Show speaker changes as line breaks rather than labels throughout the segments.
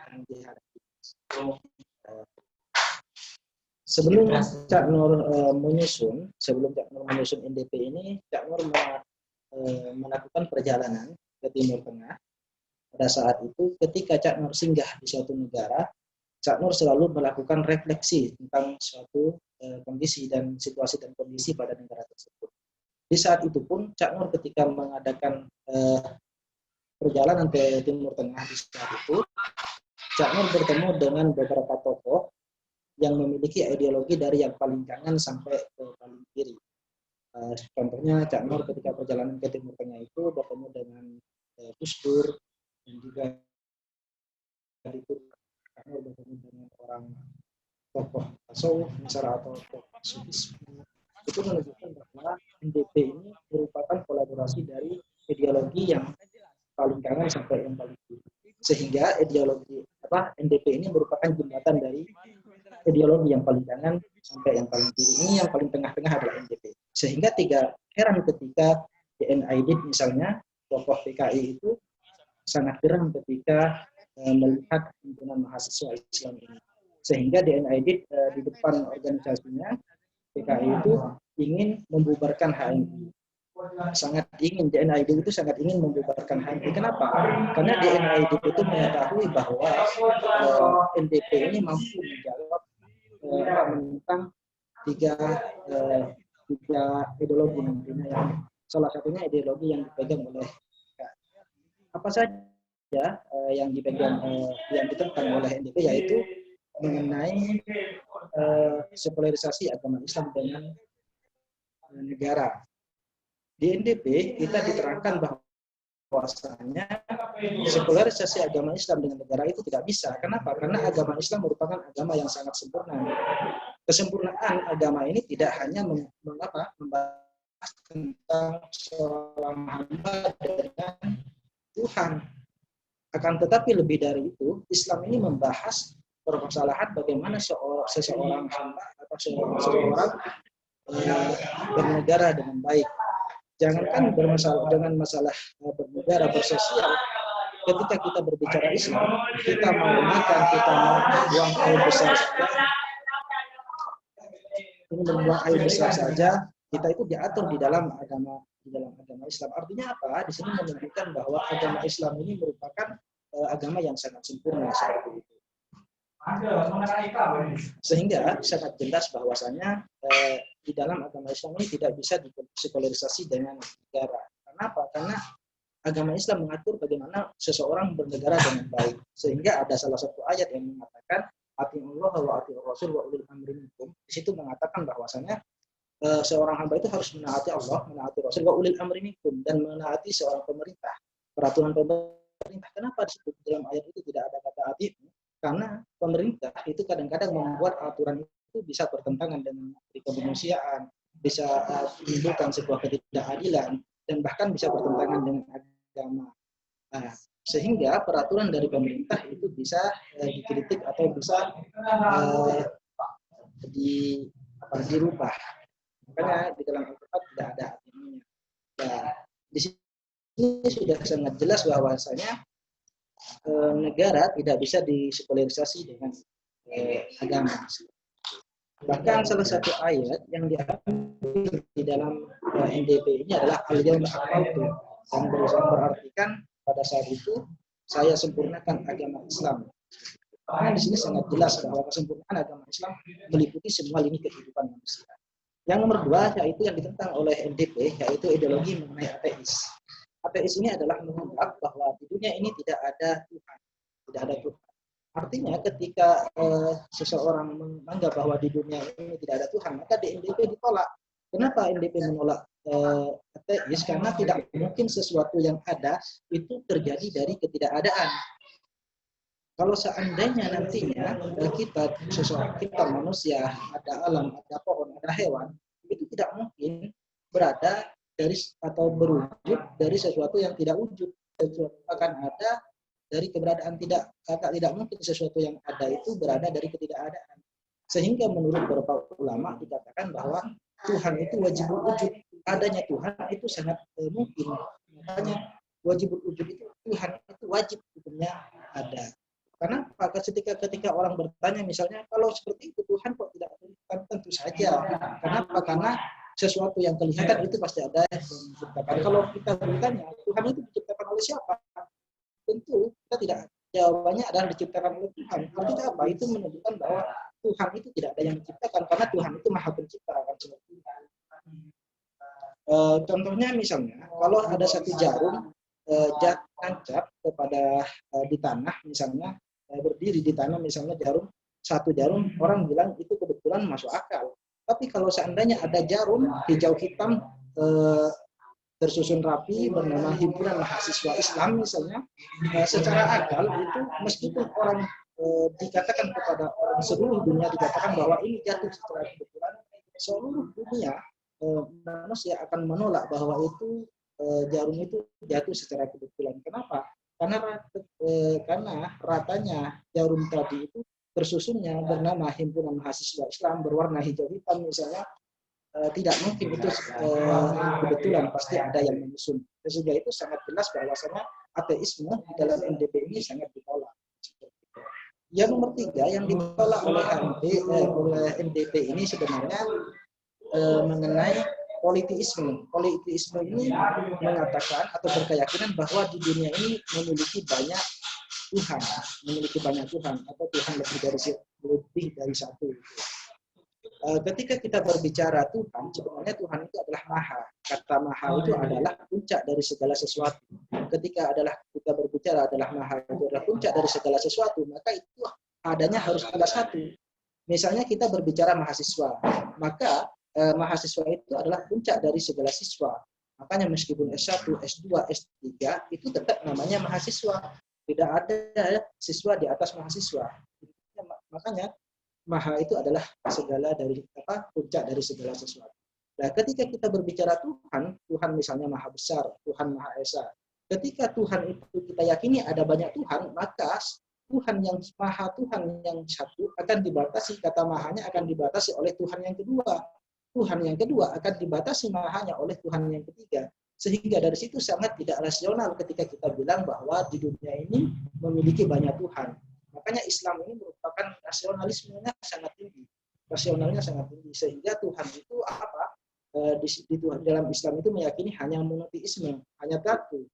yang dihadapi. Sebelum Cak Nur menyusun NDP ini, Cak Nur melakukan perjalanan ke Timur Tengah. Pada saat itu, ketika Cak Nur singgah di suatu negara, Cak Nur selalu melakukan refleksi tentang suatu kondisi dan situasi dan kondisi pada negara tersebut. Di saat itu pun, Cak Nur ketika mengadakan perjalanan ke Timur Tengah di saat itu, Cak Nur bertemu dengan beberapa tokoh yang memiliki ideologi dari yang paling kanan sampai ke paling kiri. Contohnya Cak Nur ketika perjalanan ke Timur Tengah itu bertemu dengan Gus Dur, dan juga itu Cak Nur bertemu dengan orang tokoh tasawuf misalnya atau tokoh sufisme. Itu menunjukkan bahwa NDP ini merupakan kolaborasi dari ideologi yang paling kanan sampai yang paling kiri. Sehingga ideologi NDP ini merupakan jembatan dari ideologi yang paling kanan sampai yang paling kiri. Ini yang paling tengah-tengah adalah NDP. Sehingga tidak heran ketika DN Aidit misalnya, tokoh PKI itu sangat geram ketika melihat himpunan mahasiswa Islam ini. Sehingga DN Aidit di depan organisasinya, PKI itu ingin membubarkan HMI. DN Aidit itu sangat ingin membubarkan HMI. Kenapa? Karena DN Aidit itu mengetahui bahwa NDP ini mampu menjawab tentang tiga ideologi nantinya, yang salah satunya ideologi yang dipegang oleh apa saja yang dipegang yang ditentang oleh NDP, yaitu mengenai sekularisasi agama Islam dengan negara. Di NDP kita diterangkan bahwasanya sekularisasi agama Islam dengan negara itu tidak bisa. Kenapa? Karena agama Islam merupakan agama yang sangat sempurna. Kesempurnaan agama ini tidak hanya membahas tentang seorang hamba dengan Tuhan. Akan tetapi lebih dari itu, Islam ini membahas permasalahan bagaimana seseorang hamba atau seseorang bernegara dengan baik. Jangankan dengan masalah bernegara, bersosial. Ketika kita berbicara Islam, kita mau makan, kita mau buang air besar saja, ini membuang air besar saja, kita itu diatur di dalam agama Islam. Artinya apa? Di sini menunjukkan bahwa agama Islam ini merupakan agama yang sangat sempurna seperti itu. Sehingga sangat jelas bahwasanya di dalam agama Islam ini tidak bisa disekularisasi dengan negara. Kenapa? Karena agama Islam mengatur bagaimana seseorang bernegara dengan baik. Sehingga ada salah satu ayat yang mengatakan atiullah wa atiur rasul wa ulil amri minkum. Di situ mengatakan bahwasanya seorang hamba itu harus menaati Allah, menaati Rasul wa ulil amri minkum, dan menaati seorang pemerintah, peraturan pemerintah. Kenapa di situ dalam ayat itu tidak ada kata ati? Karena pemerintah itu kadang-kadang membuat aturan itu bisa bertentangan dengan kemanusiaan, bisa menimbulkan sebuah ketidakadilan, dan bahkan bisa bertentangan dengan agama. Nah, sehingga peraturan dari pemerintah itu bisa dikritik atau bisa dirubah. Makanya di dalam Al-Quran tidak ada artinya. Nah, di sini sudah sangat jelas bahwasanya negara tidak bisa disekularisasi dengan agama. Bahkan salah satu ayat yang diambil di dalam NDP ini adalah al-yawma akmaltu, yang berartikan pada saat itu saya sempurnakan agama Islam. Karena di sini sangat jelas bahwa kesempurnaan agama Islam meliputi semua lini kehidupan manusia. Yang nomor dua, yaitu yang ditentang oleh NDP, yaitu ideologi mengenai ateis. Ateis ini adalah menganggap bahwa di dunia ini tidak ada Tuhan, tidak ada Tuhan. Artinya ketika seseorang menganggap bahwa di dunia ini tidak ada Tuhan, maka di NDP ditolak. Kenapa NDP menolak ateis? Karena tidak mungkin sesuatu yang ada itu terjadi dari ketidakadaan. Kalau seandainya nantinya kita manusia, ada alam, ada pohon, ada hewan, itu tidak mungkin berada dari atau berwujud dari sesuatu yang tidak wujud. Sesuatu akan ada dari keberadaan tidak mungkin sesuatu yang ada itu berada dari ketidakadaan. Sehingga menurut beberapa ulama dikatakan bahwa Tuhan itu wajib wujud. Adanya Tuhan itu sangat mungkin. Makanya wajib wujud itu Tuhan itu wajib hukumnya ada. Kenapa? Ketika orang bertanya misalnya, kalau seperti itu Tuhan kok tidak kelihatan? Tentu saja. Kenapa? Karena sesuatu yang kelihatan itu pasti ada yang menciptakan. Kalau kita bertanya, Tuhan itu diciptakan oleh siapa? Tentu kita tidak, jawabannya adalah diciptakan oleh Tuhan. Artinya apa? Itu menunjukkan bahwa Tuhan itu tidak ada yang menciptakan, karena Tuhan itu maha pencipta. Contohnya misalnya, kalau ada satu jarum tancap kepada di tanah, misalnya berdiri di tanah, misalnya satu jarum, orang bilang itu kebetulan masuk akal. Tapi kalau seandainya ada jarum hijau hitam tersusun rapi bernama Himpunan Mahasiswa Islam misalnya, secara akal itu meskipun orang dikatakan kepada orang seluruh dunia dikatakan bahwa ini jatuh secara kebetulan, seluruh dunia manusia akan menolak bahwa itu jarum itu jatuh secara kebetulan. Kenapa? Karena ratanya jarum tadi itu tersusunnya bernama Himpunan Mahasiswa Islam berwarna hijau hitam misalnya, tidak mungkin itu kebetulan, pasti ada yang menyusun. Sehingga itu sangat jelas bahwasanya ateisme di dalam NDP ini sangat ditolak. Yang nomor 3 yang ditolak oleh NDP ini sebenarnya mengenai politeisme. Politeisme ini mengatakan atau berkeyakinan bahwa di dunia ini memiliki banyak Tuhan atau Tuhan lebih dari satu. Ketika kita berbicara Tuhan, sebenarnya Tuhan itu adalah maha. Kata maha itu adalah puncak dari segala sesuatu. Ketika kita berbicara adalah maha itu adalah puncak dari segala sesuatu, maka itu adanya harus ada satu. Misalnya kita berbicara mahasiswa, maka mahasiswa itu adalah puncak dari segala siswa. Makanya meskipun S1, S2, S3 itu tetap namanya mahasiswa. Tidak ada siswa di atas mahasiswa. Makanya maha itu adalah segala dari puncak dari segala sesuatu. Nah, ketika kita berbicara Tuhan misalnya maha besar, Tuhan maha esa. Ketika Tuhan itu kita yakini ada banyak Tuhan, maka Tuhan yang maha, Tuhan yang satu akan dibatasi, kata mahanya akan dibatasi oleh Tuhan yang kedua. Tuhan yang kedua akan dibatasi mahanya oleh Tuhan yang ketiga. Sehingga dari situ sangat tidak rasional ketika kita bilang bahwa di dunia ini memiliki banyak Tuhan. Makanya Islam ini merupakan rasionalismenya sangat tinggi. Rasionalnya sangat tinggi. Sehingga Tuhan itu apa? Di dalam Islam itu meyakini hanya monoteisme, hanya satu,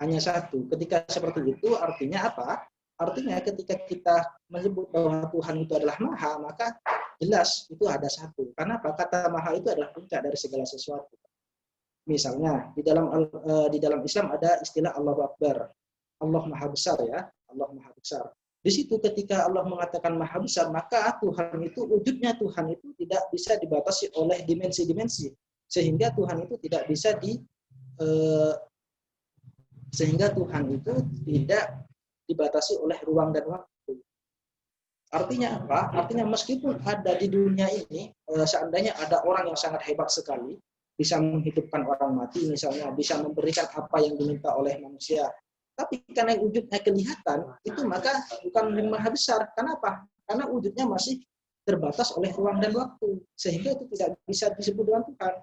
hanya satu. Ketika seperti itu artinya apa? Artinya ketika kita menyebut bahwa Tuhan itu adalah maha, maka jelas itu ada satu. Karena apa? Kata maha itu adalah puncak dari segala sesuatu. Misalnya di dalam Islam ada istilah Allahu Akbar. Allah maha besar ya. Allah maha besar. Di situ ketika Allah mengatakan maha besar, maka Tuhan itu wujudnya Tuhan itu tidak bisa dibatasi oleh dimensi-dimensi. Sehingga Tuhan itu tidak bisa sehingga Tuhan itu tidak dibatasi oleh ruang dan waktu. Artinya apa? Artinya meskipun ada di dunia ini, seandainya ada orang yang sangat hebat sekali, bisa menghidupkan orang mati misalnya, bisa memberikan apa yang diminta oleh manusia, tapi karena wujudnya kelihatan, itu maka bukan yang maha besar. Kenapa? Karena wujudnya masih terbatas oleh ruang dan waktu, sehingga itu tidak bisa disebut dengan Tuhan.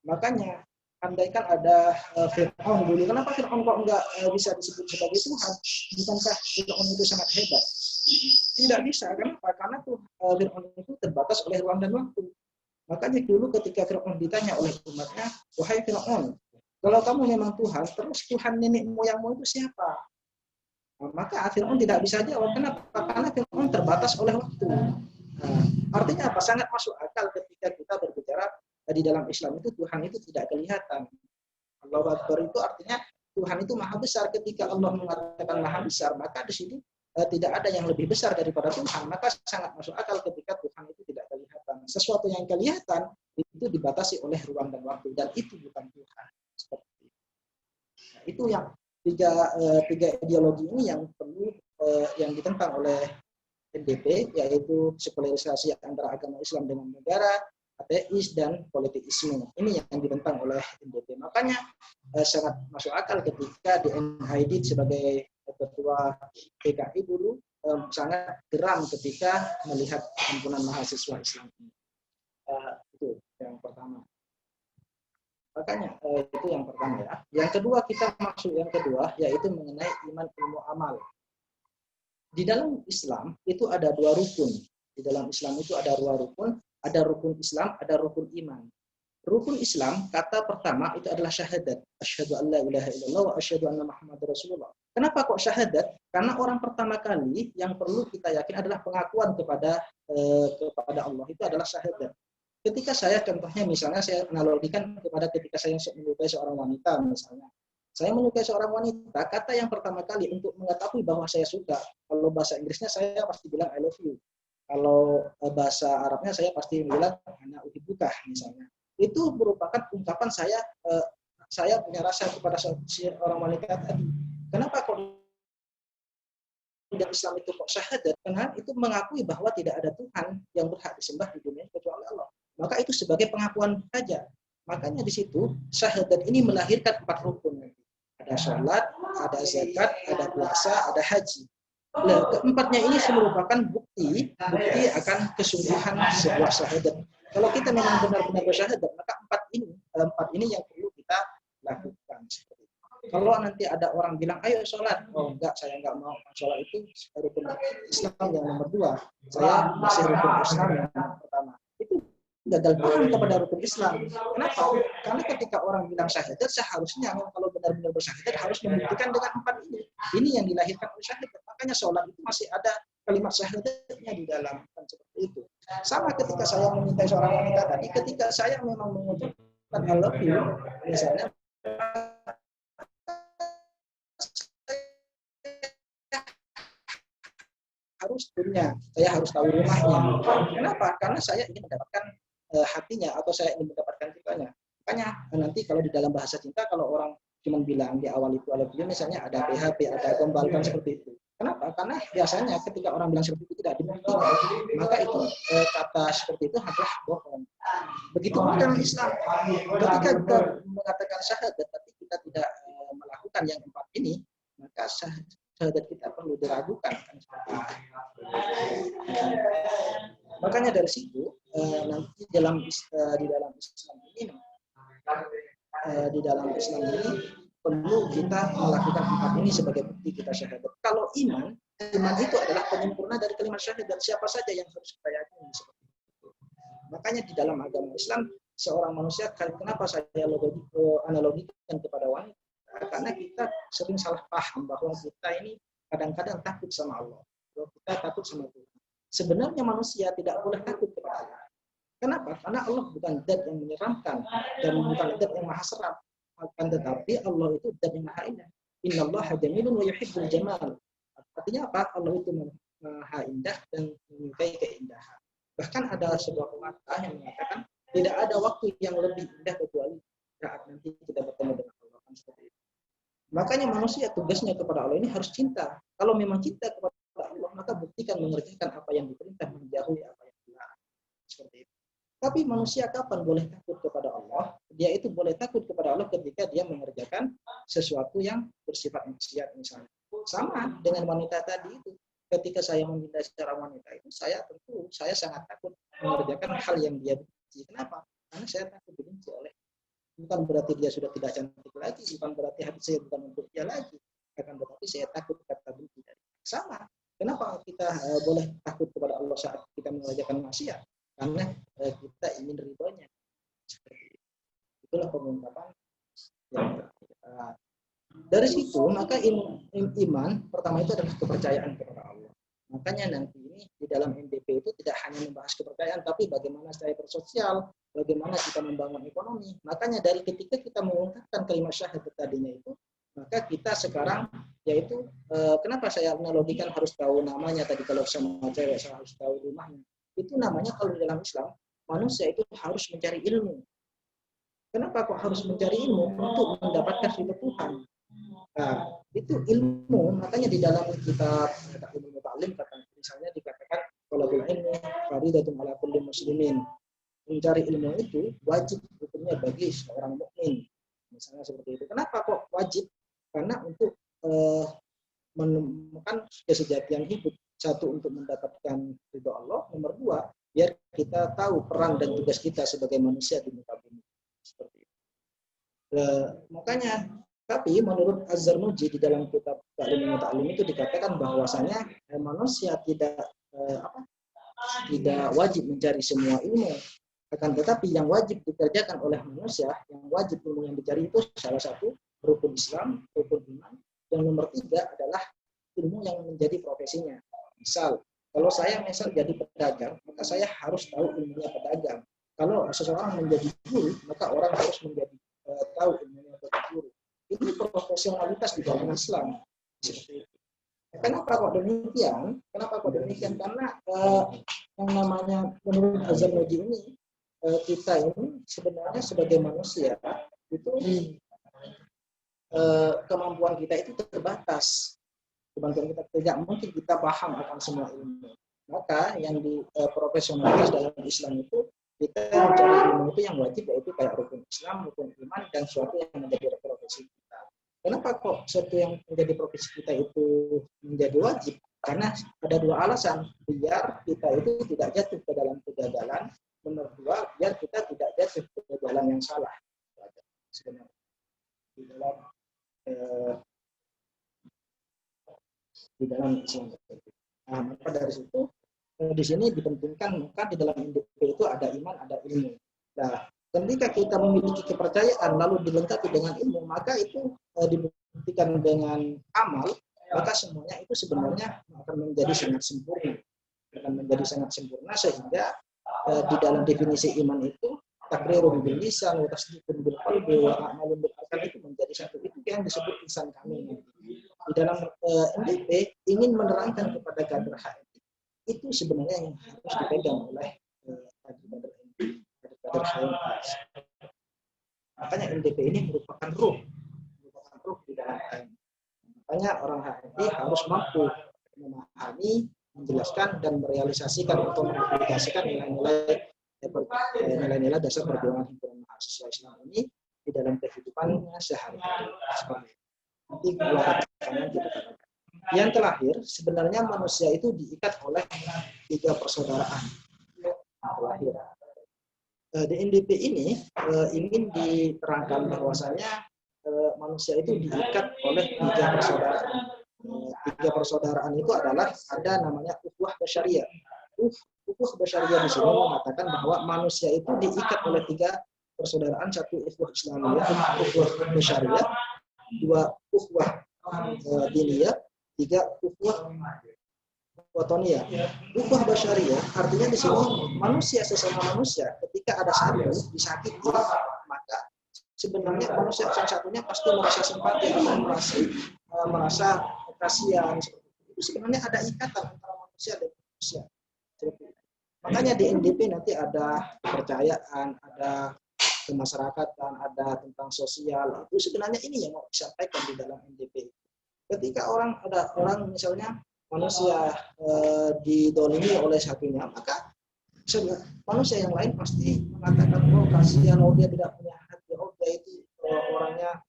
Makanya andaikan ada Fir'aun dulu, kenapa Fir'aun kok enggak bisa disebut sebagai Tuhan? Bukankah Fir'aun itu sangat hebat? Tidak bisa, kenapa? Karena Fir'aun itu terbatas oleh ruang dan waktu. Makanya dulu ketika Fir'aun ditanya oleh umatnya, wahai Fir'aun, kalau kamu memang Tuhan, terus Tuhan nenek moyangmu itu siapa? Nah, maka Fir'aun tidak bisa jawab. Kenapa? Karena Fir'aun terbatas oleh waktu. Nah, artinya apa? Sangat masuk akal ketika kita berbicara di dalam Islam itu Tuhan itu tidak kelihatan. Allahu Akbar itu artinya Tuhan itu maha besar. Ketika Allah mengatakan maha besar, maka di sini tidak ada yang lebih besar daripada Tuhan. Maka sangat masuk akal ketika Tuhan itu tidak kelihatan. Sesuatu yang kelihatan itu dibatasi oleh ruang dan waktu, dan itu bukan Tuhan. Seperti itu. Nah, itu yang tiga ideologi ini yang perlu yang ditentang oleh NDP, yaitu sekularisasi antara agama Islam dengan negara, ateis, dan politeisme. Ini yang ditentang oleh NDP. Makanya sangat masuk akal ketika di NID sebagai ketua PKI dulu sangat geram ketika melihat himpunan mahasiswa Islam ini. Itu yang pertama. Makanya itu yang pertama ya. Yang kedua kita masuk yang kedua yaitu mengenai iman, ilmu, amal. Di dalam Islam itu ada dua rukun. Di dalam Islam itu ada dua rukun, ada rukun Islam, ada rukun iman. Rukun Islam, kata pertama itu adalah syahadat. Asyhadu an la ilaha illallah wa asyhadu anna Muhammadar Rasulullah. Kenapa kok syahadat? Karena orang pertama kali yang perlu kita yakin adalah pengakuan kepada Allah itu adalah syahadat. Ketika saya contohnya misalnya saya analogikan kepada ketika saya menyukai seorang wanita misalnya. Saya menyukai seorang wanita, kata yang pertama kali untuk mengetahui bahwa saya suka, kalau bahasa Inggrisnya saya pasti bilang I love you. Kalau bahasa Arabnya saya pasti bilang ana uhibbuka misalnya. Itu merupakan ungkapan saya punya rasa kepada seorang wanita tadi. Kenapa kok dalam Islam itu kok syahadat? Karena itu mengakui bahwa tidak ada Tuhan yang berhak disembah di dunia kecuali Allah. Maka itu sebagai pengakuan saja. Makanya di situ syahadat ini melahirkan 4 rukun. Ada sholat, ada zakat, ada puasa, ada haji. Nah, keempatnya ini merupakan bukti akan kesungguhan sebuah syahadat. Kalau kita memang benar-benar bersyahadat, maka empat ini yang perlu kita lakukan. Kalau nanti ada orang bilang, ayo sholat, oh enggak, saya enggak mau. Sholat itu rukun Islam yang nomor 2. Saya masih rukun Islam yang pertama. Itu gagal paham kepada rukun Islam. Kenapa? Karena ketika orang bilang syahadat, seharusnya kalau benar-benar bersyahadat harus membuktikan dengan 4 ini. Ini yang dilahirkan oleh syahadat. Makanya sholat itu masih ada kalimat syahadatnya di dalam, kan seperti itu. Sama ketika saya memintai seorang wanita tadi, ketika saya memang mengucapkan I love you, misalnya, harus punya, saya harus tahu rumahnya. Kenapa? Karena saya ingin mendapatkan hatinya atau saya ingin mendapatkan cintanya. Makanya nanti kalau di dalam bahasa cinta, kalau orang cuma bilang di awal itu I love you, misalnya ada PHP, ada gombal, kan seperti itu. Kenapa? Karena biasanya ketika orang bilang seperti itu tidak dibuktikan, maka itu kata seperti itu adalah bohong. Begitu pun dalam Islam, ketika kita mengatakan syahadat tapi kita tidak melakukan yang 4 ini, maka syahadat kita perlu diragukan. Kan seperti itu. Makanya dari situ nanti di dalam Islam ini perlu kita melakukan 4 ini sebagai bukti kita syahadat. Kalau iman itu adalah penyempurna dari kalimat syahadat. Siapa saja yang harus kita yakini seperti itu. Makanya di dalam agama Islam seorang manusia, kenapa saya analogikan kepada wanita? Karena kita sering salah paham bahwa kita ini kadang-kadang takut sama Allah. Kita takut sama Tuhan. Sebenarnya manusia tidak boleh takut kepada Allah. Kenapa? Karena Allah bukan zat yang menyeramkan dan bukan zat yang maha seram. Akan tetapi Allah itu zat yang maha indah. Innallaha jamilun wa yuhibbul jamal. Artinya apa? Allah itu maha indah dan menyukai keindahan. Bahkan ada sebuah pepatah yang mengatakan tidak ada waktu yang lebih indah kecuali saat nanti kita bertemu dengan Allah. Seperti itu. Makanya manusia tugasnya kepada Allah ini harus cinta. Kalau memang cinta kepada Allah, maka buktikan mengerjakan apa yang diperintah, menjauhi apa yang dilarang. Seperti itu. Tapi manusia kapan boleh takut kepada Allah? Dia itu boleh takut kepada Allah ketika dia mengerjakan sesuatu yang bersifat maksiat misalnya. Sama dengan wanita tadi itu. Ketika saya meminta seorang wanita itu, saya sangat takut mengerjakan hal yang dia benci. Kenapa? Karena saya takut dibenci oleh. Bukan berarti dia sudah tidak cantik lagi, bukan berarti hati saya bukan untuk dia lagi. Akan tetapi saya takut kata benci dari. Sama. Kenapa kita boleh takut kepada Allah saat kita mengerjakan maksiat? Karena kita ingin ridhonya. Itulah pengungkapan yang dari situ maka iman pertama itu adalah kepercayaan kepada Allah. Makanya nanti ini di dalam NDP itu tidak hanya membahas kepercayaan, tapi bagaimana saya bersosial, bagaimana kita membangun ekonomi. Makanya dari ketika kita mengungkapkan kalimat syahadat tadinya itu, maka kita sekarang yaitu kenapa saya analogikan harus tahu namanya tadi, kalau sama cewek saya harus tahu rumahnya. Itu namanya kalau di dalam Islam manusia itu harus mencari ilmu. Kenapa kok harus mencari ilmu? Untuk mendapatkan ridho Tuhan. Nah, itu ilmu. Makanya di dalam kitab ilmu ta'lim misalnya dikatakan talabul ilmi fardhatun ala kulli muslimin. Mencari ilmu itu wajib hukumnya bagi seorang mukmin. Misalnya seperti itu. Kenapa kok wajib? Karena untuk menemukan kesejatian hidup. Satu, untuk mendapatkan ridho Allah. Nomor 2, biar kita tahu peran dan tugas kita sebagai manusia di muka bumi. Seperti itu. Makanya, tapi menurut Az-Zarnuji di dalam kitab Ta'lim Ta'lim itu dikatakan bahwasanya manusia tidak wajib mencari semua ilmu. Akan tetapi yang wajib dikerjakan oleh manusia, yang wajib ilmu yang dicari itu salah satu rukun Islam, rukun iman. Yang nomor 3 adalah ilmu yang menjadi profesinya. Misal, kalau saya jadi pedagang, maka saya harus tahu ilmunya pedagang. Kalau seseorang menjadi guru, maka orang harus menjadi tahu ilmunya menjadi guru. Ini profesionalitas di dalam Islam. Kenapa kok demikian? Karena yang namanya menurut Az-Zarnuji ini, kita ini sebenarnya sebagai manusia itu kemampuan kita itu terbatas. Kemampuan kita tidak mungkin kita paham akan semua ilmu. Maka yang di profesionalitas dalam Islam itu kita mencari ilmu itu yang wajib, yaitu kayak rukun Islam, rukun iman, dan suatu yang menjadi profesi kita. Kenapa kok suatu yang menjadi profesi kita itu menjadi wajib? Karena ada 2 alasan. Biar kita itu tidak jatuh ke dalam kegagalan. Nomor 2, biar kita tidak jatuh ke jalan yang salah. Sebenarnya di dalam Islam. Nah, maka dari situ di sini dipentingkan, maka di dalam NDP itu ada iman, ada ilmu. Nah, ketika kita memiliki kepercayaan lalu dilengkapi dengan ilmu, maka itu dibuktikan dengan amal, maka semuanya itu sebenarnya akan menjadi sangat sempurna. Sehingga di dalam definisi iman itu takrirun bil lisan wa tasdiqun bil qalbi wa a'malun bil arkan itu menjadi satu. Itu yang disebut ihsan kamil. Di dalam NDP ingin menerangkan kepada kader HMI, itu sebenarnya yang harus dipegang oleh kader HMI. Makanya NDP ini merupakan ruh di dalam HMI. Makanya orang HMI harus mampu memahami, menjelaskan, dan merealisasikan atau mengaplikasikan nilai-nilai dasar perjuangan himpunan mahasiswa Islam ini di dalam kehidupannya sehari-hari. Nanti yang terakhir, sebenarnya manusia itu diikat oleh 3 persaudaraan. Di NDP ini ingin diterangkan bahwasanya manusia itu diikat oleh 3 persaudaraan. 3 persaudaraan itu adalah ada namanya ukhuwah basyariyah. Ukhuwah basyariyah di sini mengatakan bahwa manusia itu diikat oleh 3 persaudaraan, 1 ukhuwah Islamiyah, ukhuwah basyariyah, 2 ukhuwah diniyah, 3 ukhuwah watoniyah. Ukhuwah basyariyah artinya di sini manusia sesama manusia ketika ada satu disakiti, maka sebenarnya manusia satu-satunya pasti merasa simpati atau merasa kasihan. Sebenarnya ada ikatan antara manusia dan manusia. Makanya di NDP nanti ada kepercayaan, ada kemasyarakatan, ada tentang sosial. Itu sebenarnya ini yang mau disampaikan di dalam NDP. Ketika ada orang misalnya manusia didolimi oleh satunya, maka manusia yang lain pasti mengatakan, oh kasihan, oh dia tidak punya hati, oh dia itu orangnya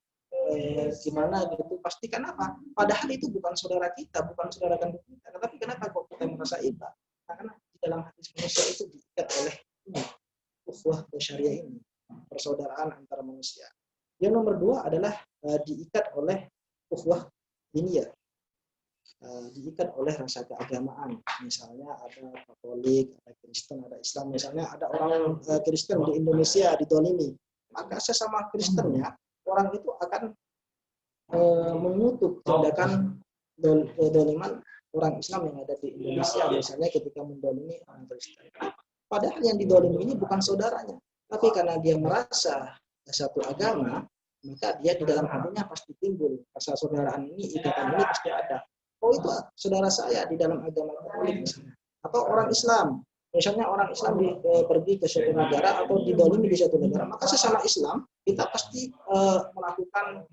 gimana gitu. Pasti kenapa? Padahal itu bukan saudara kita, bukan saudara kandung kita. Tapi kenapa kok kita merasa iba? Karena di dalam hati manusia itu diikat oleh ukhuwah basyariyah ini, persaudaraan antara manusia. Yang nomor 2 adalah diikat oleh ukhuwah diniyah. Diikat oleh rasa keagamaan. Misalnya ada Katolik, ada Kristen, ada Islam. Misalnya ada orang Kristen di Indonesia didolimi, maka sesama Kristennya orang itu akan mengutuk tindakan doliman orang Islam yang ada di Indonesia, misalnya ketika mendolimi orang Kristen. Padahal yang didolimi ini bukan saudaranya, tapi karena dia merasa satu agama, maka dia di dalam hatinya pasti timbul rasa saudaraan ini, ikatan ini pasti ada. Oh itu saudara saya di dalam agama Katolik misalnya, atau orang Islam. Misalnya orang Islam pergi ke suatu negara atau didolimi di suatu negara, maka sesama Islam kita pasti melakukan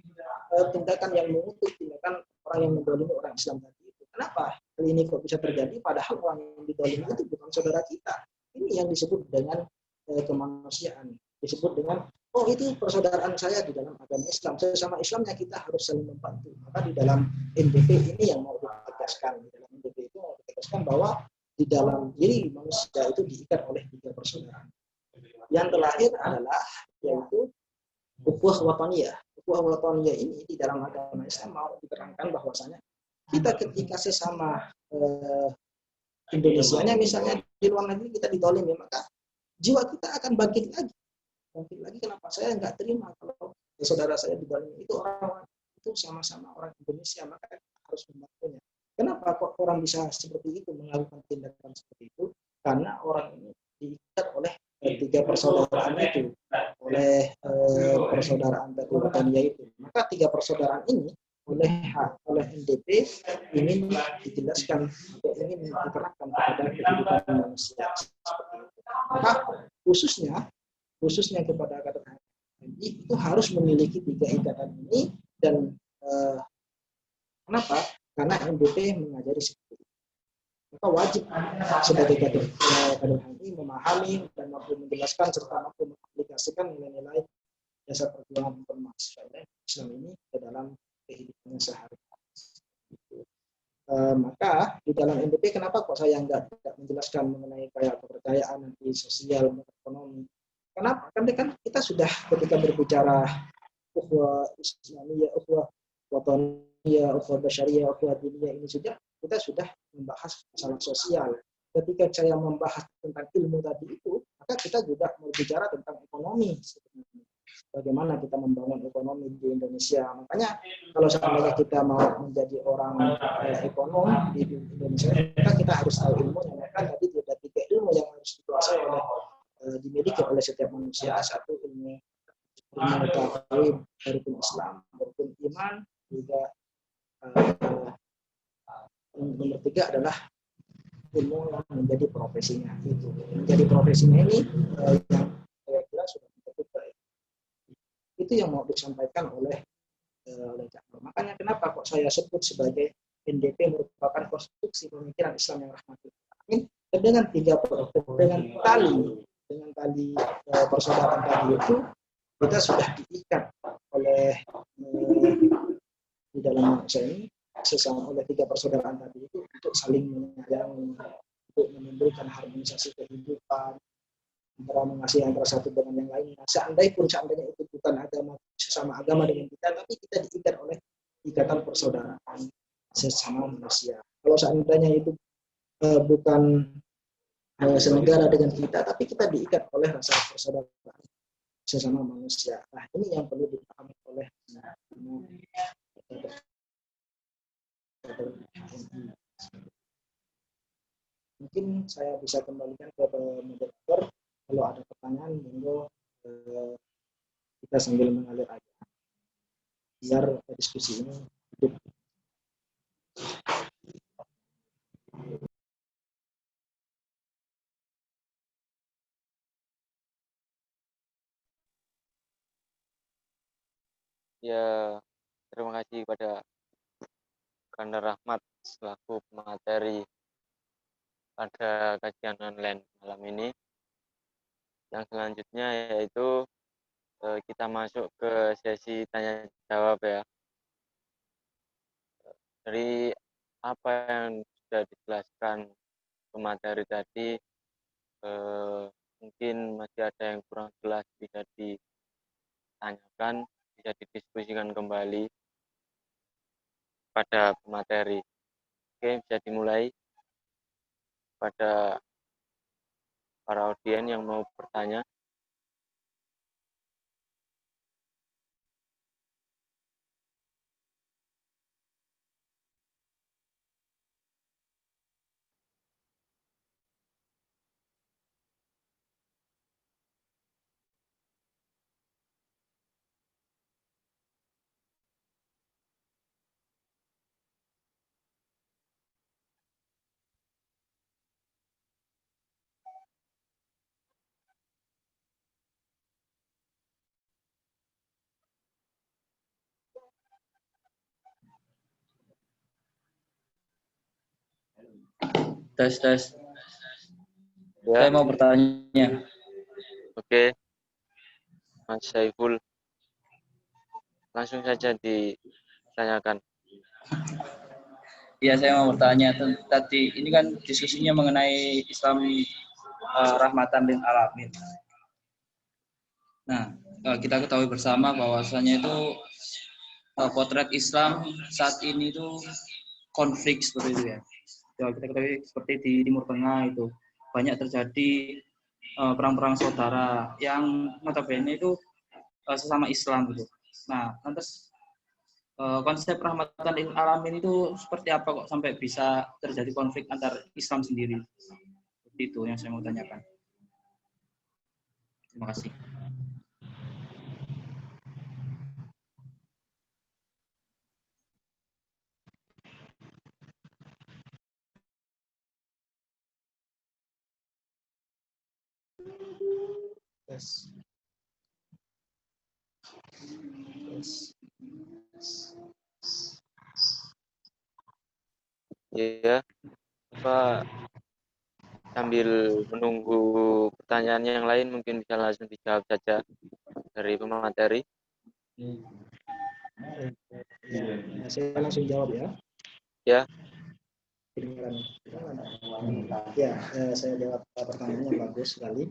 tindakan yang mengutuk tindakan orang yang mendolimi orang Islam tadi itu. Kenapa hal ini kok bisa terjadi? Padahal orang yang didolimi itu bukan saudara kita. Ini yang disebut dengan kemanusiaan. Disebut dengan, oh itu persaudaraan saya di dalam agama Islam. Sesama Islamnya kita harus saling membantu. Maka di dalam NDP ini yang mau ditegaskan. Di dalam NDP itu mau ditegaskan bahwa di dalam diri manusia itu diikat oleh 3 persaudaraan. Yang terakhir adalah yaitu ukhuwah wataniyah. Ukhuwah wataniyah ini di dalam agama Islam mau diterangkan bahwasanya kita ketika sesama Indonesianya misalnya di luar negeri kita ditolimi, maka jiwa kita akan bangkit lagi. Bangkit lagi, kenapa saya nggak terima kalau saudara saya ditolimi, itu orang itu sama-sama orang Indonesia, maka kita harus membantunya. Kenapa kok orang bisa seperti itu, melakukan tindakan seperti itu? Karena orang ini diikat oleh tiga persaudaraan itu, oleh persaudaraan Wataniyah itu. Maka tiga persaudaraan ini oleh NDP ingin dijelaskan atau ingin diterapkan kepada kehidupan manusia seperti itu. Maka khususnya kepada kader HMI itu harus memiliki tiga ikatan ini, dan kenapa? Karena NDP mengajari seperti itu. Maka wajib sebagai kader HMI memahami dan mampu menjelaskan serta mampu mengaplikasikan nilai-nilai dasar perjuangan mahasiswa Islam ini ke dalam kehidupannya sehari-hari. Maka di dalam NDP kenapa kok saya tidak menjelaskan mengenai kayak kepercayaan nanti sosial, ekonomi? Kenapa? Karena kan kita sudah ketika berbicara ukhuwah Islamiyah, ukhuwah wataniyah, ukhuwah basyariyah, ukhuwah diniyah ini kita sudah membahas masalah sosial. Ketika saya membahas tentang ilmu tadi itu, maka kita juga berbicara tentang ekonomi sebenarnya. Bagaimana kita membangun ekonomi di Indonesia. Makanya kalau seandainya kita mau menjadi orang ekonom di Indonesia, maka kita harus tahu ilmunya. Maka tadi ada tiga ilmu yang harus dikuasai dimiliki oleh setiap manusia. Satu ilmu tauhid dari Islam, rukun iman, juga nomor tiga adalah ilmu yang menjadi profesinya. Itu menjadi profesinya ini yang saya kira sudah baik. Itu yang mau disampaikan oleh Cak Nur. Makanya kenapa kok saya sebut sebagai NDP merupakan konstruksi pemikiran Islam yang rahmatul alamin, dan dengan tali persaudaraan tadi itu kita sudah diikat oleh di dalam manusia ini sesama oleh tiga persaudaraan tadi itu untuk saling menyayangi, untuk menimbulkan harmonisasi kehidupan antara mengasihi antara satu dengan yang lain. Seandainya itu bukan sesama agama dengan kita, tapi kita diikat oleh ikatan persaudaraan sesama manusia. Kalau seandainya itu bukan senegara dengan kita, tapi kita diikat oleh rasa persaudaraan sesama manusia. Nah, ini yang perlu dipahami oleh mungkin saya bisa kembalikan ke moderator. Kalau ada pertanyaan, monggo kita sambil mengalir aja biar diskusi ini hidup.
Ya, terima kasih kepada Kanda Rahmat selaku pemateri pada kajian online malam ini. Yang selanjutnya yaitu kita masuk ke sesi tanya jawab ya. Dari apa yang sudah dijelaskan pemateri tadi, mungkin masih ada yang kurang jelas, bisa ditanyakan, bisa didiskusikan kembali pada pemateri. Oke, bisa dimulai pada para audien yang mau bertanya.
Tes.
Ya.
Saya mau bertanya.
Oke, Mas Saiful, langsung saja ditanyakan.
Ya, saya mau bertanya. Tadi ini kan diskusinya mengenai Islam rahmatan lil alamin. Nah, kita ketahui bersama bahwasanya itu potret Islam saat ini itu konflik seperti itu ya. Kita ketahui seperti di Timur Tengah itu banyak terjadi perang-perang saudara yang notabene itu sesama Islam gitu. Nah, lantas konsep rahmatan lil alamin itu seperti apa kok sampai bisa terjadi konflik antar Islam sendiri? Itu yang saya mau tanyakan. Terima kasih.
Yes. Yes.
Ya, Pak, sambil menunggu pertanyaan yang lain mungkin bisa langsung dijawab saja dari pemateri.
Nah, saya langsung jawab ya.
Ya.
Ya, saya jawab pertanyaannya bagus sekali.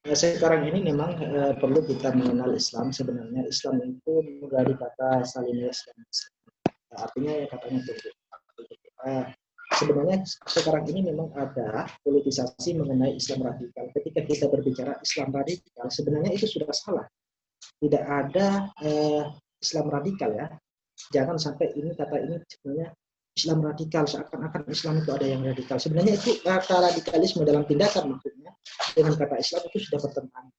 Sekarang ini memang perlu kita mengenal Islam. Sebenarnya Islam itu dari kata salimiyah Islam. Artinya ya katanya tunduk. Sebenarnya sekarang ini memang ada politisasi mengenai Islam radikal. Ketika kita berbicara Islam radikal, sebenarnya itu sudah salah. Tidak ada Islam radikal ya. Jangan sampai ini kata ini sebenarnya Islam radikal, seakan-akan Islam itu ada yang radikal. Sebenarnya itu kata radikalisme dalam tindakan maksudnya dengan kata Islam itu sudah bertentangan.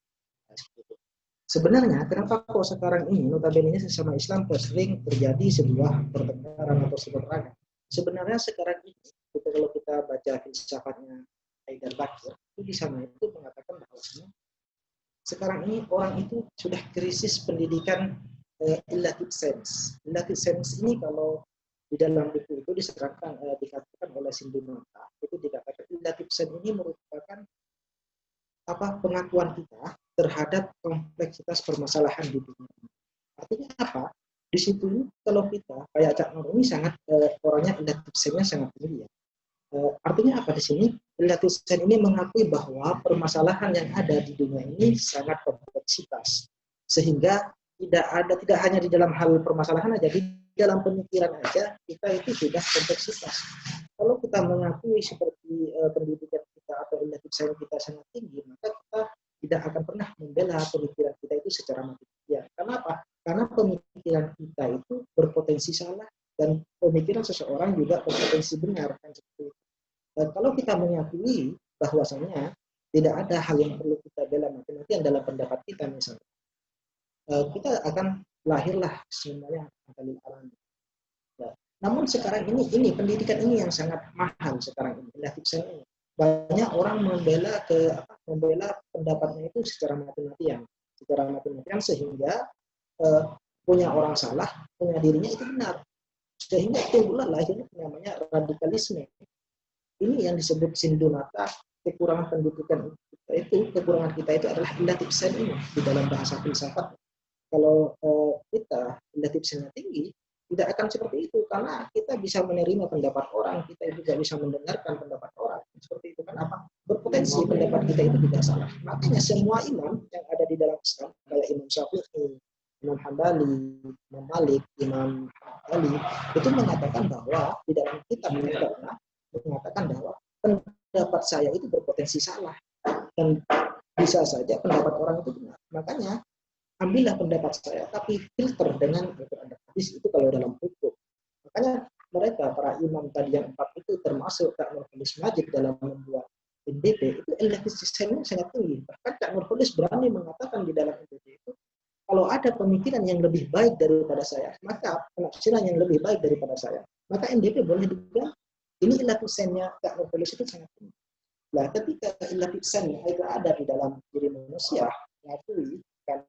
Sebenarnya kenapa kok sekarang ini notabene sesama Islam sering terjadi sebuah pertengkaran atau seberangan? Sebenarnya sekarang ini kalau kita baca filsafatnya Haidar Bakir itu di sana itu mengatakan bahwa sekarang ini orang itu sudah krisis pendidikan relative sense. Relative sense ini kalau di dalam buku itu dikatakan oleh Sindhunata, itu dikatakan relative sense ini merupakan pengakuan kita terhadap kompleksitas permasalahan di dunia. Artinya apa? Di situ kalau kita kayak Cak Nur ini sangat orangnya relative sense-nya sangat tinggi ya. Artinya apa di sini? Relative sense ini mengakui bahwa permasalahan yang ada di dunia ini sangat kompleksitas, sehingga tidak hanya di dalam hal permasalahan aja, di dalam pemikiran aja kita itu sudah kompleksitas. Kalau kita mengakui seperti pendidikan kita atau relative sense kita sangat tinggi, maka kita tidak akan pernah membela pemikiran kita itu secara mati-matian. Kenapa? Karena pemikiran kita itu berpotensi salah dan pemikiran seseorang juga berpotensi benar kan seperti itu. Dan kalau kita mengakui bahwasanya tidak ada hal yang perlu kita bela mati-matian dalam pendapat kita misalnya, kita akan lahirlah semuanya akalil alam. Ya. Namun sekarang ini pendidikan ini yang sangat mahal sekarang ini. Ini. Banyak orang membela pendapatnya itu secara mati-matian sehingga punya orang salah, punya dirinya itu benar. Sehingga timbullah lahirnya namanya radikalisme. Ini yang disebut Sindhunata, kekurangan pendidikan kekurangan kita itu adalah relative sense ini di dalam bahasa filsafat. Kalau kita relative sense-nya tinggi, tidak akan seperti itu karena kita bisa menerima pendapat orang, kita juga bisa mendengarkan pendapat orang. Seperti itu kan berpotensi pendapat kita itu tidak salah. Makanya semua imam yang ada di dalam Islam kayak Imam Syafi'i, Imam Hambali, Imam Malik, Imam Ali itu mengatakan bahwa di dalam kitab mengatakan bahwa pendapat saya itu berpotensi salah dan bisa saja pendapat orang itu benar. Makanya ambillah pendapat saya, tapi filter dengan Al-Quran dan hadis itu kalau dalam hukum. Makanya mereka, para imam tadi yang 4 itu termasuk Kak Nurholis Majid dalam membuat NDP, itu elastisisnya sangat tinggi. Bahkan Kak Nurholis berani mengatakan di dalam NDP itu, kalau ada pemikiran yang lebih baik daripada saya, maka penafsiran yang lebih baik daripada saya, maka NDP boleh dibilang, ini elastisnya Kak Nurholis itu sangat tinggi. Nah, ketika elastisnya itu ada di dalam diri manusia, mengakui kan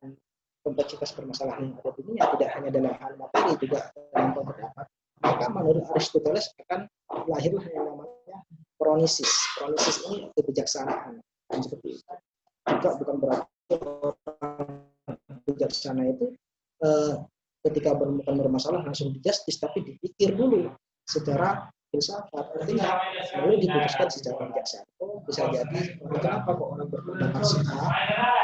kompleksitas permasalahan yang ada di dunia tidak hanya dalam hal materi juga dalam pendapat, maka menurut Aristoteles akan lahirlah yang namanya pronisis. Pronisis ini kebijaksanaan seperti itu. Juga bukan berarti orang bijaksana itu ketika menemukan bermasalah langsung dijustis, tapi dipikir dulu secara filsafat, artinya lalu diputuskan secara bijaksana. Oh, bisa jadi kenapa kok orang berpendapat si A,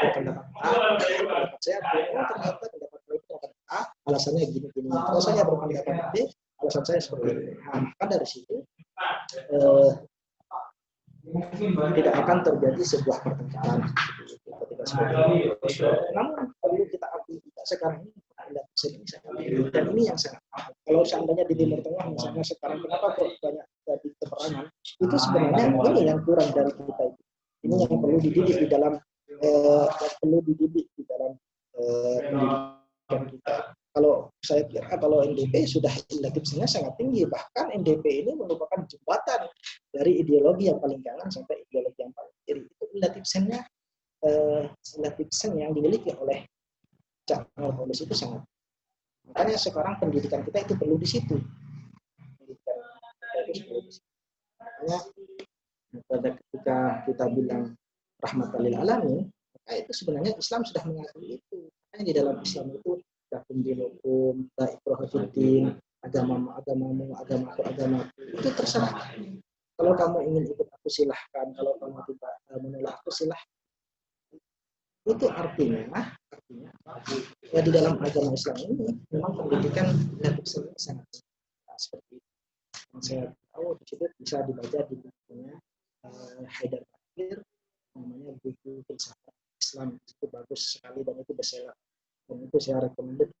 berpendapat A, berpendapat saya, oh ternyata pendapat mereka A, alasannya gini-gini. Kalau saya berpendapat B, alasan saya seperti ini. Nah, maka dari situ tidak akan terjadi sebuah pertengkaran ketika seperti itu. Namun perlu kita akui juga sekarang ini ini sangat tinggi, dan ini yang sangat mahal. Kalau seandainya di Timur Tengah misalnya sekarang kenapa kok banyak jadi peperangan, itu sebenarnya ini yang kurang dari kita itu. Ini yang perlu dididik di dalam pendidikan kita. Kalau saya kira kalau NDP sudah ideologisnya sangat tinggi, bahkan NDP ini merupakan jembatan dari ideologi yang paling kanan sampai ideologi yang paling kiri. Itu ideologi yang dimiliki oleh Cak Nur Paulus itu sangat. Makanya sekarang pendidikan kita itu perlu di situ. Pendidikan kita itu perlu di situ. Makanya pada ketika kita bilang rahmatan lil alamin, maka itu sebenarnya Islam sudah mengakui itu. Makanya di dalam Islam itu lakum dinukum, ibrahim, agamamu, itu terserah. Kalau kamu ingin ikut aku silahkan, kalau kamu tidak menolak aku silahkan. Itu artinya ya di dalam agama Islam ini memang pendidikan sangat seperti itu. Yang saya tahu di situ bisa dibaca di bukunya Haidar Fakir, namanya buku filsafat Islam. Itu bagus sekali dan itu bestseller. Dan itu saya rekomendasi.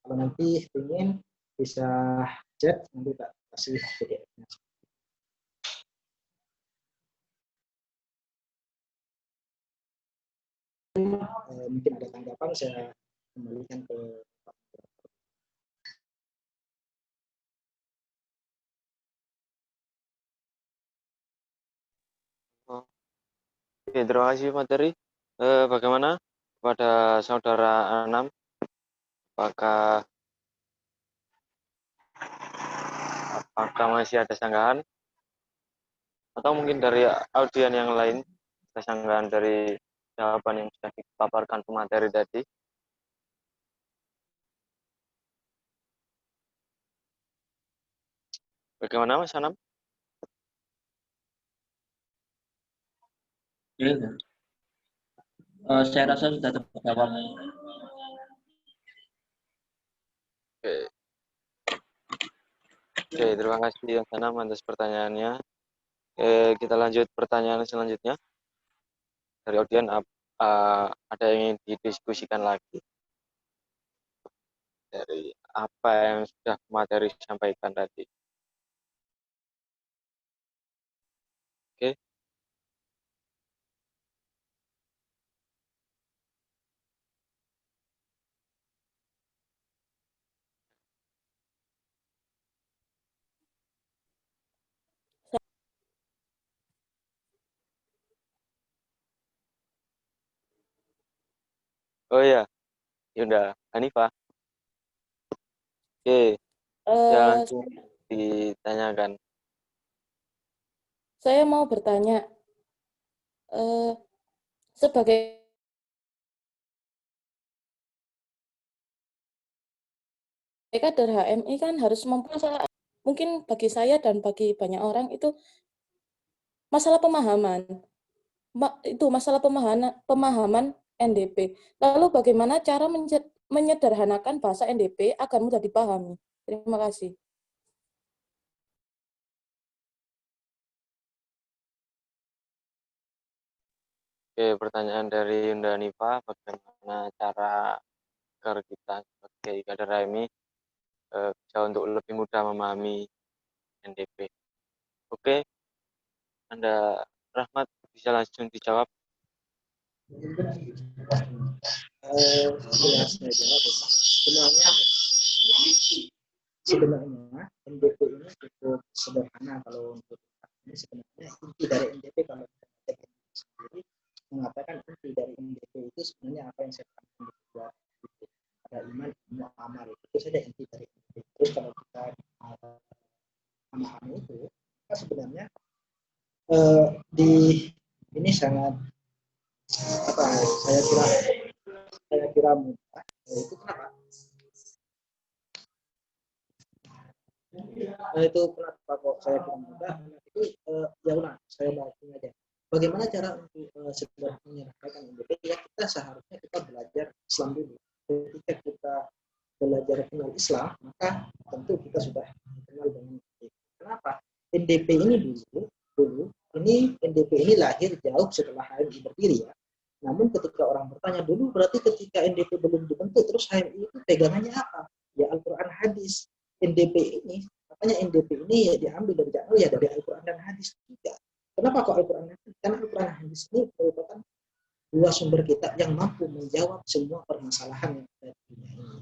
Kalau nanti ingin bisa cek, nanti tak kasih PDF-nya. Mungkin ada tanggapan, saya kembalikan ke Pak.
Oke, terima kasih materi. Bagaimana kepada saudara Anam? Apakah masih ada sanggahan? Atau mungkin dari audien yang lain, ada sanggahan dari jawaban yang sudah dipaparkan pemateri tadi? Bagaimana Mas Anam?
Ya, saya rasa sudah terjawab.
Oke, terima kasih Mas Anam atas pertanyaannya. Kita lanjut pertanyaan selanjutnya. Dari audien, ada yang ingin didiskusikan lagi dari apa yang sudah materi sampaikan tadi? Oke. Oh ya, Yunda, Hanifah. Oke, ya langsung ditanyakan.
Saya mau bertanya, sebagai kader HMI kan harus mempunyai, mungkin bagi saya dan bagi banyak orang itu masalah pemahaman, masalah pemahaman NDP. Lalu bagaimana cara menyederhanakan bahasa NDP agar mudah dipahami? Terima kasih.
Oke, pertanyaan dari Yunda Hanifah, bagaimana cara agar kita sebagai kader HMI bisa untuk lebih mudah memahami NDP? Oke, Anda Rahmat bisa langsung dijawab.
Sebenarnya NDP ini cukup sederhana. Kalau untuk ini sebenarnya inti dari NDP, kalau kita sendiri mengatakan inti dari NDP itu sebenarnya apa yang saya katakan di luar, ada iman, ilmu, amal, itu saja inti dari NDP. Terus kalau kita memahami itu, maka sebenarnya di ini sangat saya kira mudah. Itu kenapa? Itu kenapa kok saya bilang mudah, itu ya udah saya bahasin aja. Bagaimana cara untuk segera menyelesaikan NDP? Ya kita seharusnya kita belajar Islam dulu. Ketika kita belajar kenal Islam, maka tentu kita sudah kenal dengan NDP. Kenapa? NDP ini dulu ini NDP ini lahir jauh setelah HMI berdiri ya. Namun ketika orang bertanya dulu, berarti ketika NDP belum dibentuk, terus HMI itu pegangannya apa? Ya Al-Quran hadis. NDP ini, makanya NDP ini ya diambil dari ya dari Al-Quran dan hadis juga. Kenapa kok Al-Quran dan hadis? Karena Al-Quran dan hadis ini merupakan dua sumber kitab yang mampu menjawab semua permasalahan yang ada di dunia ini.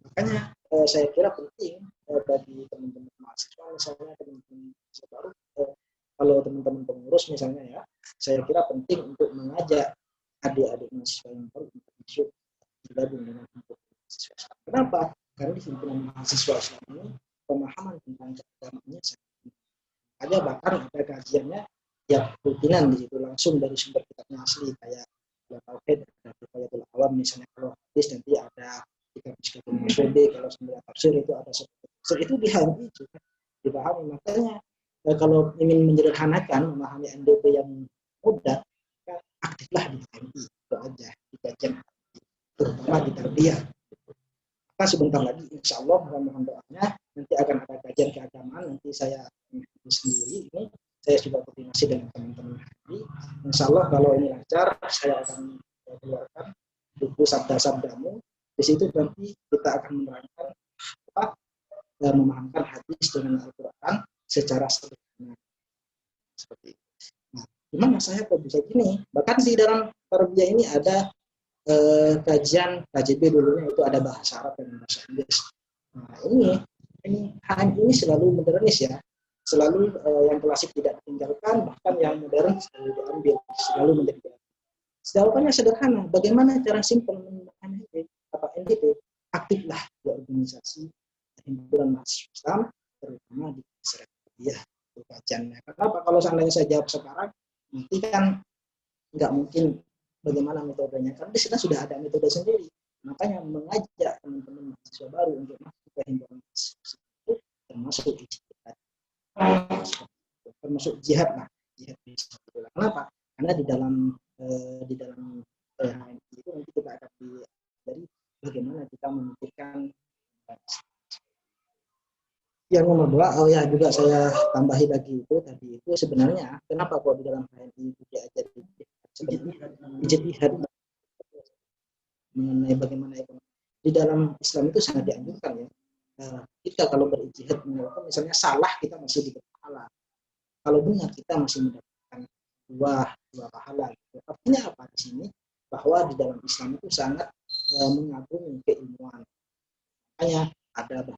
Makanya saya kira penting bagi teman-teman mahasiswa, misalnya teman-teman baru, kalau teman-teman pengurus misalnya ya, saya kira penting untuk mengajak adik-adik mahasiswa yang baru untuk masuk bergabung dengan himpunan mahasiswa Islam. Kenapa? Karena di himpunan mahasiswa Islam ini pemahaman tentang keagamaannya sangat tinggi. Ada bahkan ada kajiannya yang rutinan di situ langsung dari sumber kitabnya asli kayak tauhid, ada Kifayatul Awam misalnya, kalau hadis nanti ada kitab Mishkatul Masudi, kalau sembilan tafsir itu ada tafsir, itu dihami juga dipahami. Makanya kalau ingin menyederhanakan memahami NDP yang mudah, aktiflah di HMI itu aja, di kajian terutama di tarbiyah. Maka sebentar lagi insya Allah mohon doanya nanti akan ada kajian keagamaan, nanti saya sendiri ini saya sudah koordinasi dengan teman-teman HMI. Insya Allah kalau ini lancar saya akan keluarkan buku sabda-sabdamu. Di situ nanti kita akan menerangkan apa, memahamkan hadis dengan Al-Quran secara sederhana seperti itu. Nah, gimana saya kok bisa gini? Bahkan di dalam tarbiyah ini ada kajian KJB dulunya itu ada bahasa Arab dan bahasa Inggris. Nah, ini HM ini selalu modernis ya, selalu yang klasik tidak ditinggalkan, bahkan yang modern selalu diambil, selalu menjadi. Jawabannya sederhana. Bagaimana cara simpel menggunakan NDP? Aktiflah di organisasi himpunan mahasiswa Islam, terutama di Syariah kajiannya. Kenapa? Kalau seandainya saya jawab sekarang, nanti kan nggak mungkin bagaimana metodenya, karena di sana sudah ada metode sendiri. Makanya mengajak teman-teman mahasiswa baru untuk masuk ke himpunan mahasiswa itu termasuk ijtihad, termasuk jihad lah, jihad. Kenapa? Karena di dalam HMI itu nanti kita akan dari bagaimana kita memikirkan. Yang nomor dua, ya juga saya tambahi lagi itu tadi itu sebenarnya kenapa kok di dalam HMI itu diajari ijtihad mengenai bagaimana ekonomi. Di dalam Islam itu sangat dianjurkan ya. Kita kalau berijtihad misalnya salah kita masih diberi pahala. Kalau benar kita masih mendapatkan dua pahala. Artinya apa di sini? Bahwa di dalam Islam itu sangat mengagumi keilmuan. Makanya ada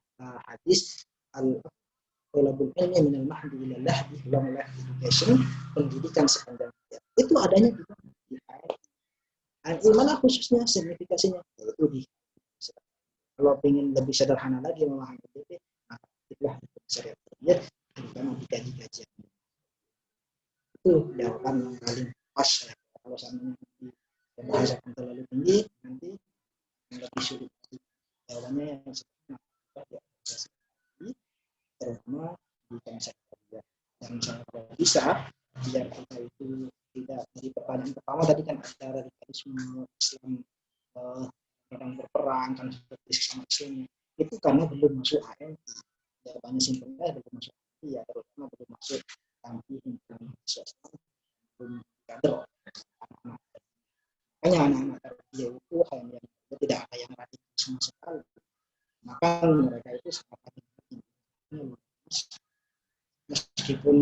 hadis al-talabul ilmi minal mahdi ila lahdi, long life education, pendidikan sepanjang hayat. Itu adanya juga di HMI. Mana khususnya signifikasinya yaitu di kalau ingin lebih sederhana lagi memahami NDP, maka itulah syariat tarbiyah, terutama di kajian. Itu jawaban yang paling pas ya. Kalau seandainya bahasakan terlalu tinggi, nanti lebih sulit. Jawabannya yang sebenarnya terutama di konsep tarbiyah. Dan kalau bisa, biar kita itu tidak jadi pertanyaan pertama tadi kan ada radikalisme Islam kadang berperang kan seperti sama Islam itu karena belum masuk HMI. Jawabannya simpelnya belum masuk HMI ya, terutama belum masuk HMI dan mahasiswa belum kader anak-anak. Makanya anak-anak tarbiyah itu hanya tidak ada yang radikal sama sekali. Maka mereka itu sangat hati-hati. Meskipun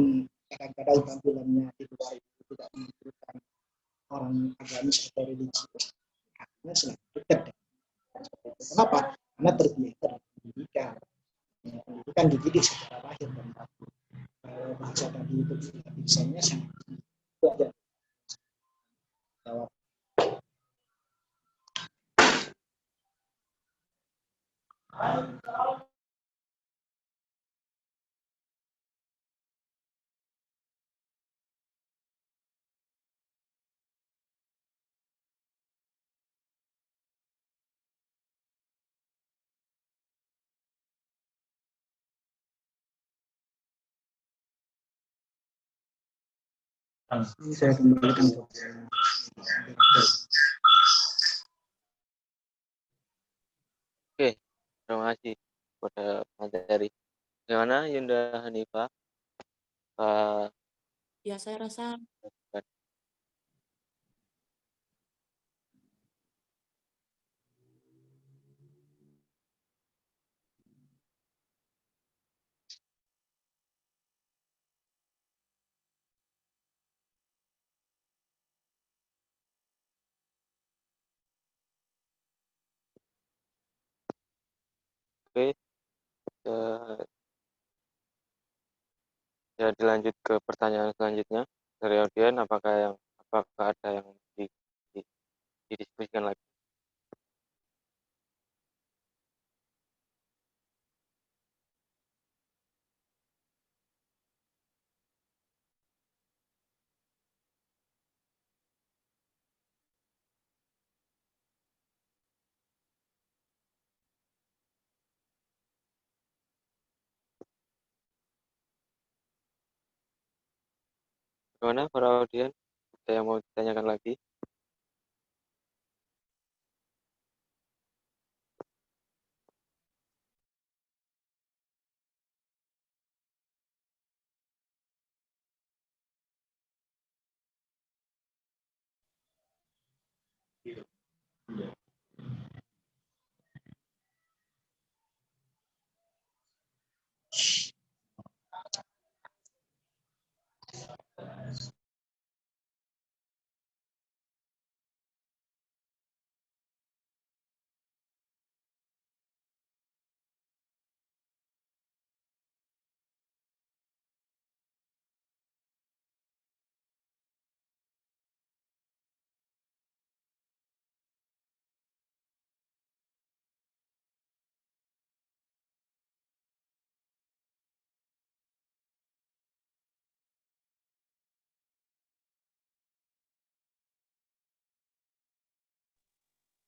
kadang-kadang tampilannya di luar itu tidak menunjukkan orang agamis atau religius, artinya sangat dekat. Kenapa? Karena terbiasa dengan pendidikan. Pendidikan dididik secara lahir dan batin. Bahasa tadi itu misalnya sangat itu aja. Jawab. Ini saya kembalikan ke
Oke, terima kasih kepada materi. Bagaimana Yunda Hanifah?
Ya, saya rasa
Oke, ya dilanjut ke pertanyaan selanjutnya dari audien. Apakah ada yang di- didiskusikan lagi? Bagaimana para audien? Ada yang mau ditanyakan lagi?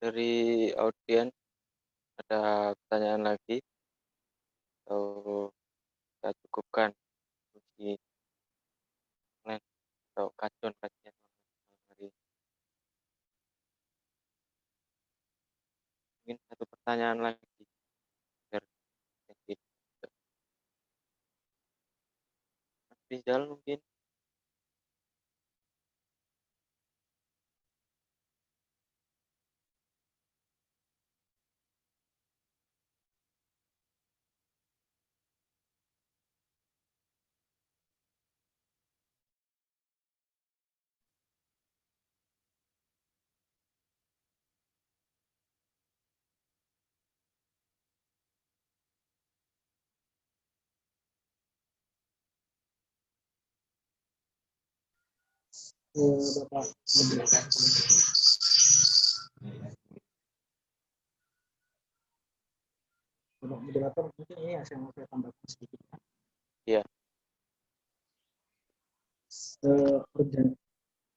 Dari audien ada pertanyaan lagi atau kita cukupkan di online atau kajian malam hari? Mungkin satu pertanyaan lagi biar sedikit. Mas Rizal mungkin.
Bapak moderator. Bapak moderator, mungkin ini yang mau saya tambahkan sedikit.
Iya.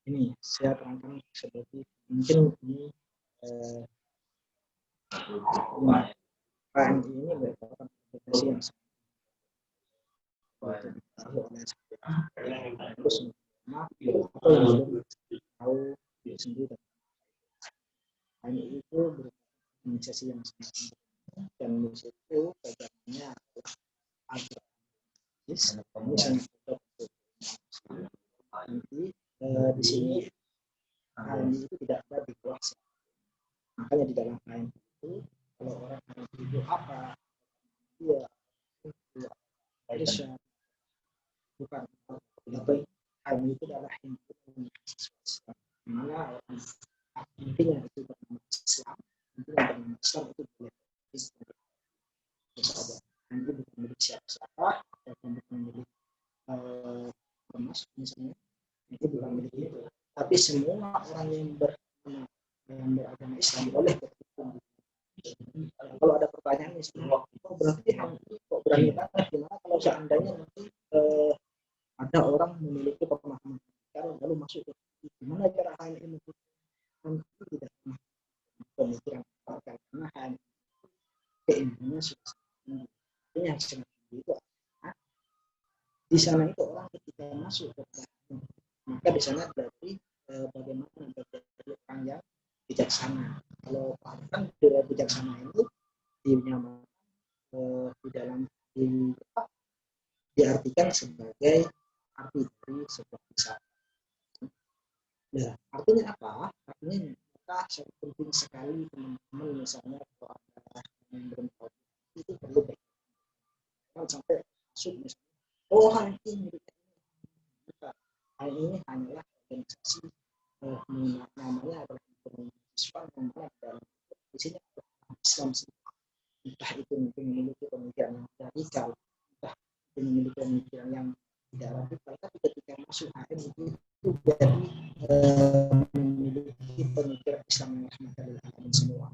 Ini saya terangkan seperti mungkin ini KMI ini merupakan aplikasi yang terus atau yang tahu sendiri. KMI itu organisasi yang sangat dan di situ bagiannya adalah misalnya nanti di sini KMI itu tidak ada di kelas, makanya di dalam KMI itu kalau orang itu apa dia Indonesia bukan tapi KMI itu adalah himpunan mahasiswa mana orang intinya itu bernama Islam, intinya bernama Islam itu boleh bersahabat. KMI bukan milik siapa-siapa, bukan milik ormas misalnya, itu bukan milik itu, tapi semua orang yang beragama Islam boleh berkumpul. Kalau ada pertanyaan misalnya, berarti kok berani banget gimana kalau seandainya nanti ada orang memiliki pemahaman lalu masuk ke gimana cara HMI mengikuti itu tidak pernah pemikiran karena HMI keinginannya sudah yang sangat tinggi itu di sana itu orang ketika masuk ke maka maka di sana berarti bagaimana menjadi orang yang bijaksana. Kalau kan bijaksana itu di dalam diartikan sebagai arti dari sebuah wisata. Nah, artinya apa? Artinya kita sangat penting sekali teman-teman, misalnya kalau ada yang belum tahu itu perlu jangan sampai masuk misalnya, oh hal ini hanyalah organisasi namanya adalah siswa yang mana dalam isinya Islam, entah itu mungkin memiliki pemikiran yang radikal, entah itu memiliki pemikiran yang tidak radikal, tapi ketika masuk HM itu jadi memiliki pemikiran Islam yang rahmatan lil alamin semua.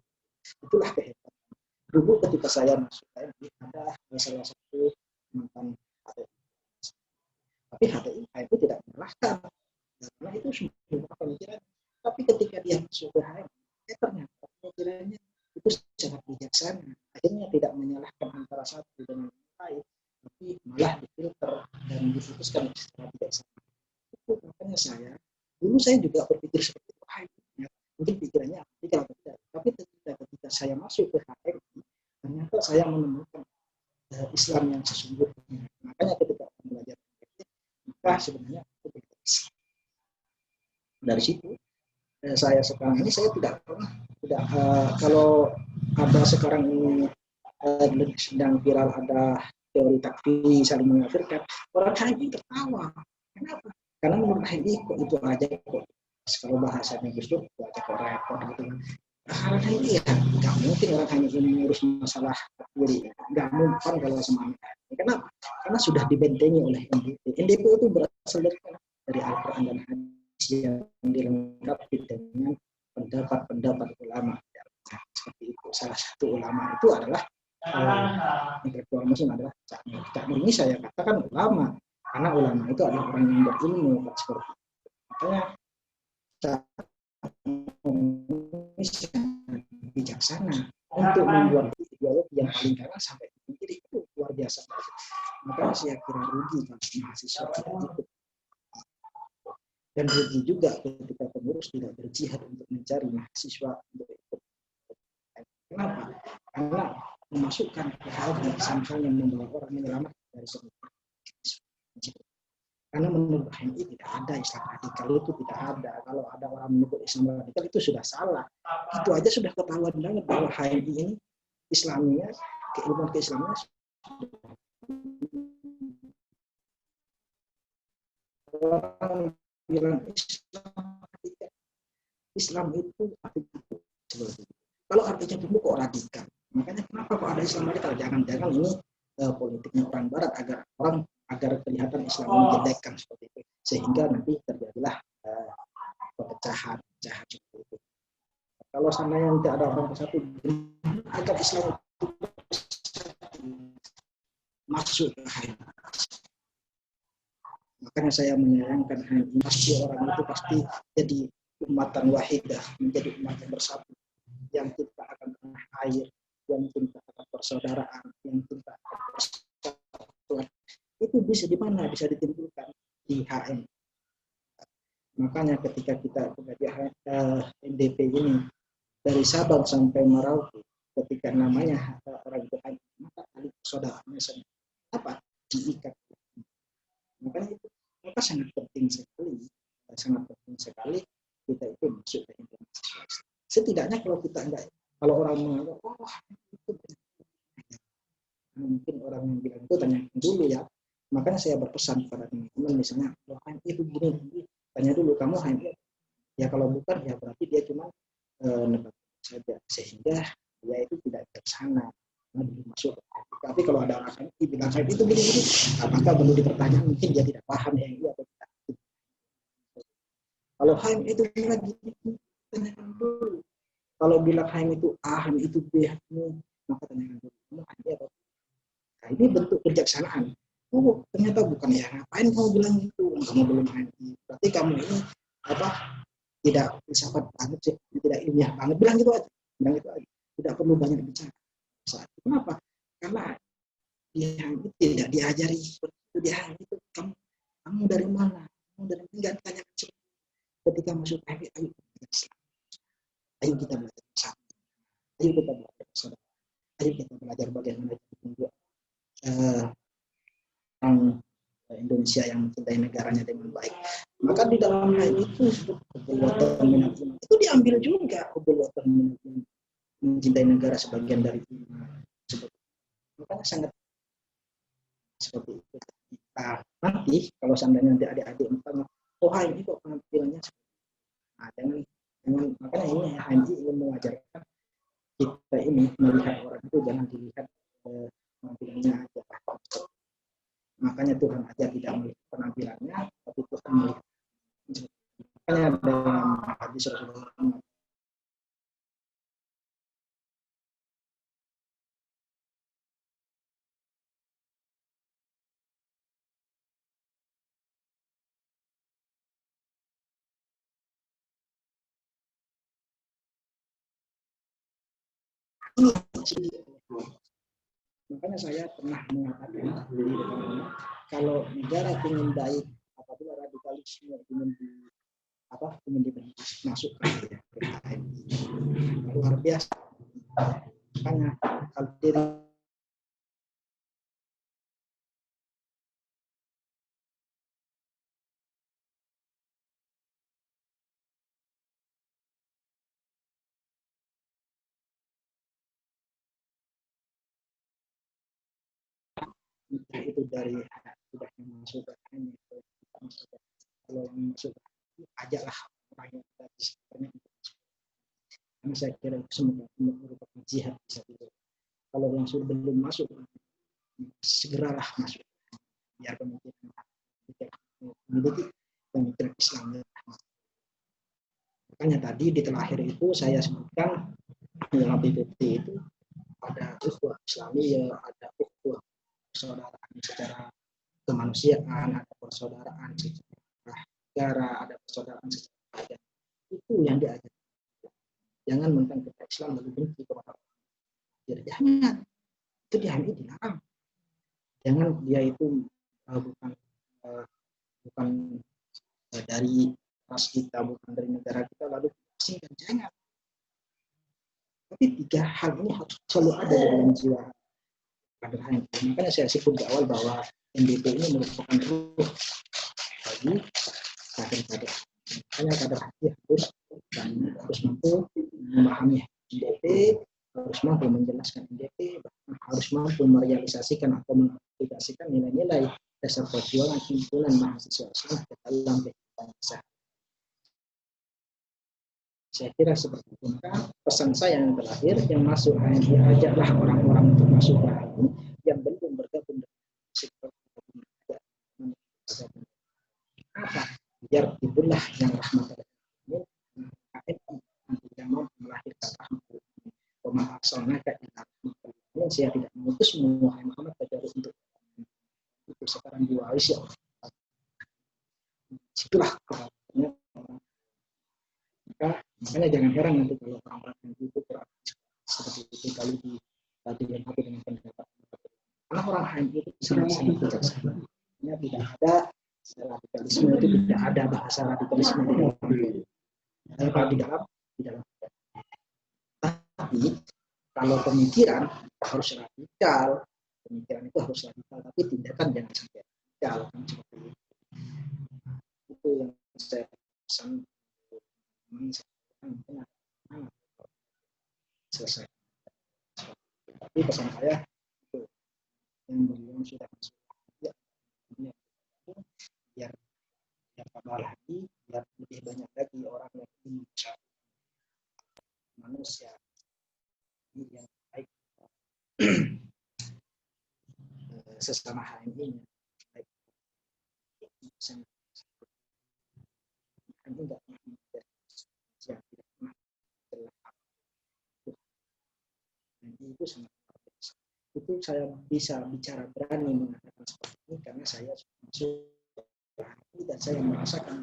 Itulah kehebatan. Dulu ketika saya masuk HM ada salah satu mantan HTI, tapi HTI itu tidak menyalahkan karena itu semua pemikiran. Tapi ketika dia masuk ke HM, ternyata pemikirannya itu sangat bijaksana. Akhirnya tidak menyalahkan antara satu dengan yang lain, tapi malah difilter dan diputuskan secara bijaksana. Itu makanya dulu saya juga berpikir seperti itu. Mungkin pikirannya kalau tidak. Tapi ketika saya masuk ke HM, ternyata saya menemukan Islam yang sesungguhnya. Makanya ketika belajar maka sebenarnya itu Islam. Dari situ saya sekarang ini saya tidak pernah kalau ada sekarang ini sedang viral ada teori takfiri saling mengkafirkan, orang HMI tertawa. Kenapa? Karena menurut HMI kok itu aja kok, kalau bahasanya justru itu aja kok repot gitu kan. Orang HMI ya nggak mungkin orang HMI mengurus masalah takfiri, nggak mungkin kalau semangat. Kenapa? Karena sudah dibentengi oleh NDP. NDP itu berasal dari Al-Quran dan hadis yang dilengkapi dengan pendapat-pendapat ulama. Seperti itu. Salah satu ulama itu adalah intelektual muslim adalah Cak Nur. Ini saya katakan ulama karena ulama itu adalah orang yang berilmu seperti itu. Makanya Cak Nur bijaksana untuk membuat ideologi yang paling kanan sampai menjadi itu luar biasa. Makanya saya kira rugi kalau mahasiswa tidak ikut. Dan rugi juga ketika pengurus tidak berjihad untuk mencari mahasiswa untuk ikut. Kenapa? Karena memasukkan hal yang misalnya membawa orang menyelamatkan dari semua. Karena menurut HMI tidak ada Islam radikal, itu tidak ada. Kalau ada orang menyebut Islam radikal itu sudah salah. Itu aja sudah ketahuan banget bahwa HMI ini Islamnya, keilmuan keislamannya orang bilang Islam itu artinya seperti itu. Kalau artinya dulu kok radikal, makanya kenapa kok ada Islam radikal? Jangan-jangan ini politiknya orang Barat agar kelihatan Islam ini jelekkan seperti itu, sehingga nanti terjadilah pecahan seperti itu. Kalau seandainya nanti ada orang bersatu agar Islam itu masuk ke HMI. Makanya saya menyayangkan HMI, pasti orang itu pasti jadi umatan wahidah, menjadi umat yang bersatu, yang cinta akan tanah air, yang cinta akan persaudaraan, yang cinta akan persatuan. Itu bisa di mana? Bisa ditimbulkan di HM. Makanya ketika kita belajar NDP ini dari Sabang sampai Merauke, ketika namanya orang itu HM, maka tali persaudaraannya apa? Diikat. Makanya itu sangat penting sekali kita itu masuk ke implementasi. Setidaknya kalau orang menganggap itu mungkin orang yang bilang itu tanyakan dulu ya. Makanya saya berpesan kepada teman-teman, misalnya kalau HMI itu gini, tanya dulu kamu HMI ya, kalau bukan ya berarti dia cuma nebak saja, sehingga dia itu tidak bijaksana masuk. Tapi kalau ada orang HMI bilang HMI itu gini-gini, apakah perlu dipertanyakan? Mungkin dia tidak paham HMI atau tidak. Kalau HMI itu bilang gini, tanyakan dulu. Kalau bilang HMI itu A, HMI itu B, maka tanyakan dulu kamu HMI atau tidak. Nah, ini bentuk kebijaksanaan. Oh, ternyata bukan ya. Ngapain kamu bilang gitu? Kamu belum HMI. Berarti kamu ini tidak filsafat banget sih, tidak ilmiah banget. Bilang itu aja. Tidak perlu banyak bicara. Kenapa? Karena dia itu tidak diajari seperti itu. Dia itu kamu dari mana? dan enggak tanya ketika masuk HMI, ayo kita belajar bersama, ayo kita belajar bersama, ayo kita belajar bagaimana kita orang Indonesia yang mencintai negaranya dengan baik. Maka di dalam hal itu perbuatan minat iman itu diambil juga perbuatan mencintai negara sebagian dari iman. Makanya sangat seperti itu. Nah, nanti kalau seandainya nanti adik-adik misalnya, oh HMI kok penampilannya nah, jangan makanya ini HMI ingin mengajarkan kita ini melihat orang itu jangan dilihat penampilannya aja. Makanya Tuhan aja tidak melihat penampilannya, tapi Tuhan melihat. Makanya dalam hadis Rasulullah makanya saya pernah mengatakan kalau negara ingin baik apabila radikalisme ingin dimasukkan ke HMI luar biasa. Makanya kalau itu dari sudah masuk ke HMI kalau yang masuk ajaklah orang yang ada di sekitarnya. Karena saya kira itu semua merupakan jihad bisa itu. Kalau yang sudah belum masuk, segeralah masuk. Biar pemikiran memiliki pemikiran Islam. Makanya tadi di terakhir itu saya sebutkan dalam PPT itu ada ukhuwah Islamiyah, ada ukhuwah persaudaraan secara kemanusiaan, ada persaudaraan secara negara, ada persaudaraan secara agama. Itu yang diajar. Jangan mentang kita Islam lalu benci kepada orang. Jangan. Itu HMI dilarang. Jangan dia itu bukan dari ras kita, bukan dari negara kita lalu asingkan. Jangan. Tapi tiga hal ini harus selalu ada di dalam jiwa kader HMI. Makanya saya sebut di awal bahwa NDP ini merupakan ruh bagi kader-kader. Makanya kader HMI harus mampu memahami NDP, harus mampu menjelaskan NDP, harus mampu merealisasikan atau mengaplikasikan nilai-nilai dasar perjuangan himpunan mahasiswa Islam ke dalam kehidupan sehari. Saya kira seperti itu. Maka pesan saya yang terakhir, yang masuk HMI ajaklah orang-orang untuk masuk ke HMI yang belum bergabung dengan sektor apa? Biar itulah yang rahmat HMI yang mampu melahirkan rahmat. Saya tidak mengutus Muhammad kecuali untuk itu sekarang diwarisi oleh situlah makanya jangan heran nanti kalau orang-orang yang itu seperti itu kalau tadi yang aku dengan pendapat karena orang HMI itu sangat bijaksana. Tidak ada radikalisme itu tidak ada bahasa radikalisme di dalam tapi kalau pemikiran harus radikal, pemikiran itu harus radikal, tapi tindakan jangan sampai radikal. Seperti itu. Itu yang saya pesan. Selesai. Tapi pesan saya itu yang sudah masuk biar tambah lagi, biar lebih banyak lagi orang yang ingin manusia yang baik sesama HMI baik enggak yang tidak pernah itu sangat itu saya bisa bicara berani mengatakan seperti ini karena saya masuk HMI dan saya merasakan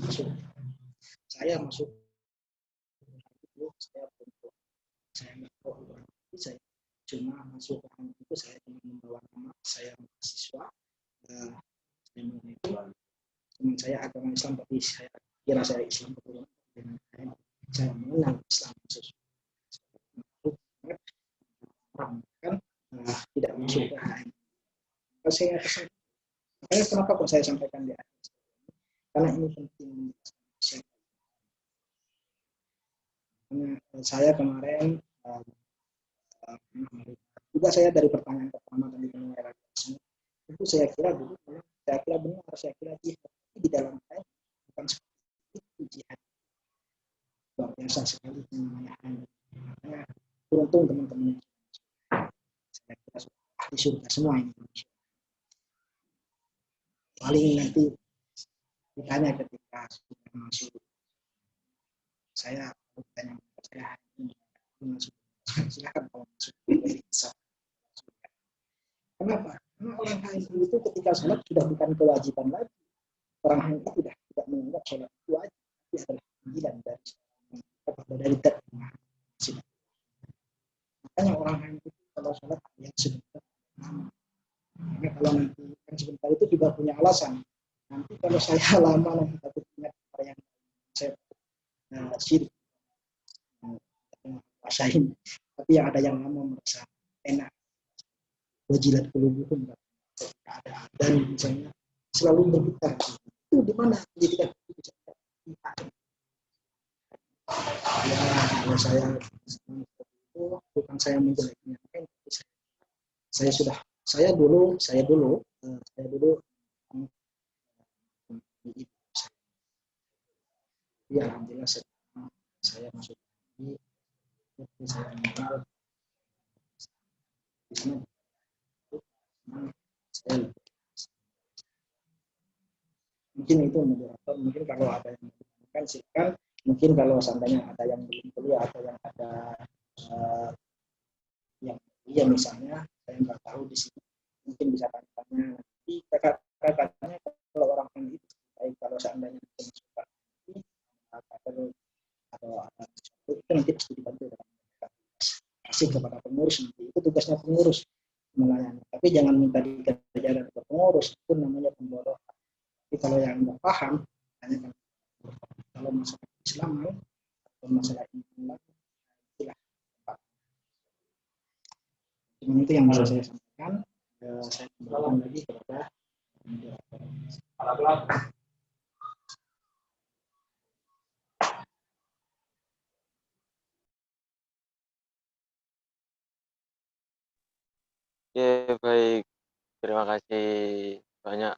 masuk saya masuk saya nggak tahu saya cuma masuk itu saya cuma membawa nama saya mahasiswa itu teman saya agama Islam, tapi saya kira saya Islam betul. Saya mengenal Islam khusus orang kan tidak masuk ke HM. Saya makanya kenapa kok saya sampaikan di akhir, karena ini penting. Karena saya kemarin juga saya dari pertanyaan pertama tadi mengenai itu saya kira dulu, saya kira benar, saya kira jihad di dalam HM bukan seperti itu jihad. Luar biasa sekali namanya HM. Makanya beruntung teman-teman. Saya kira sudah ahli surga semua ini. Paling nanti ditanya ketika sudah masuk, saya bertanya saya masuk, silakan kalau masuk bisa. Kenapa? Karena orang HMI itu ketika sholat sudah bukan kewajiban lagi. Orang HMI sudah tidak menganggap sholat itu wajib, tapi adalah panggilan dari terima. Makanya orang HMI itu kalau sholat yang sebentar, karena kalau nanti yang sebentar itu juga punya alasan. Nanti kalau saya lama nanti takut ingat yang saya syirik rasain, tapi yang ada yang lama merasa enak, wajilat kulubuhum, ada dan misalnya selalu berputar itu di mana pendidikan itu bisa ya. Kalau saya itu bukan saya menjeleknya, saya dulu ya alhamdulillah saya masuk di saya mengenal di sana saya mungkin itu moderator, mungkin kalau ada yang kan silakan, mungkin kalau seandainya ada yang belum kuliah atau yang ada yang iya misalnya saya nggak tahu di sini, mungkin bisa tanya-tanya nanti kakak-kakaknya kalau orang itu baik kalau seandainya masukkan atau ada sesuatu itu nanti pasti dibantu kasih kepada pengurus, nanti itu tugasnya pengurus melayani, tapi jangan minta dikerjakan ke pengurus, itu namanya pemborosan. Tapi kalau yang nggak paham tanyakan, kalau masalah Islam atau masalah iman itu yang bisa saya sampaikan. Saya kembalikan lagi kepada
Ya, baik. Terima kasih banyak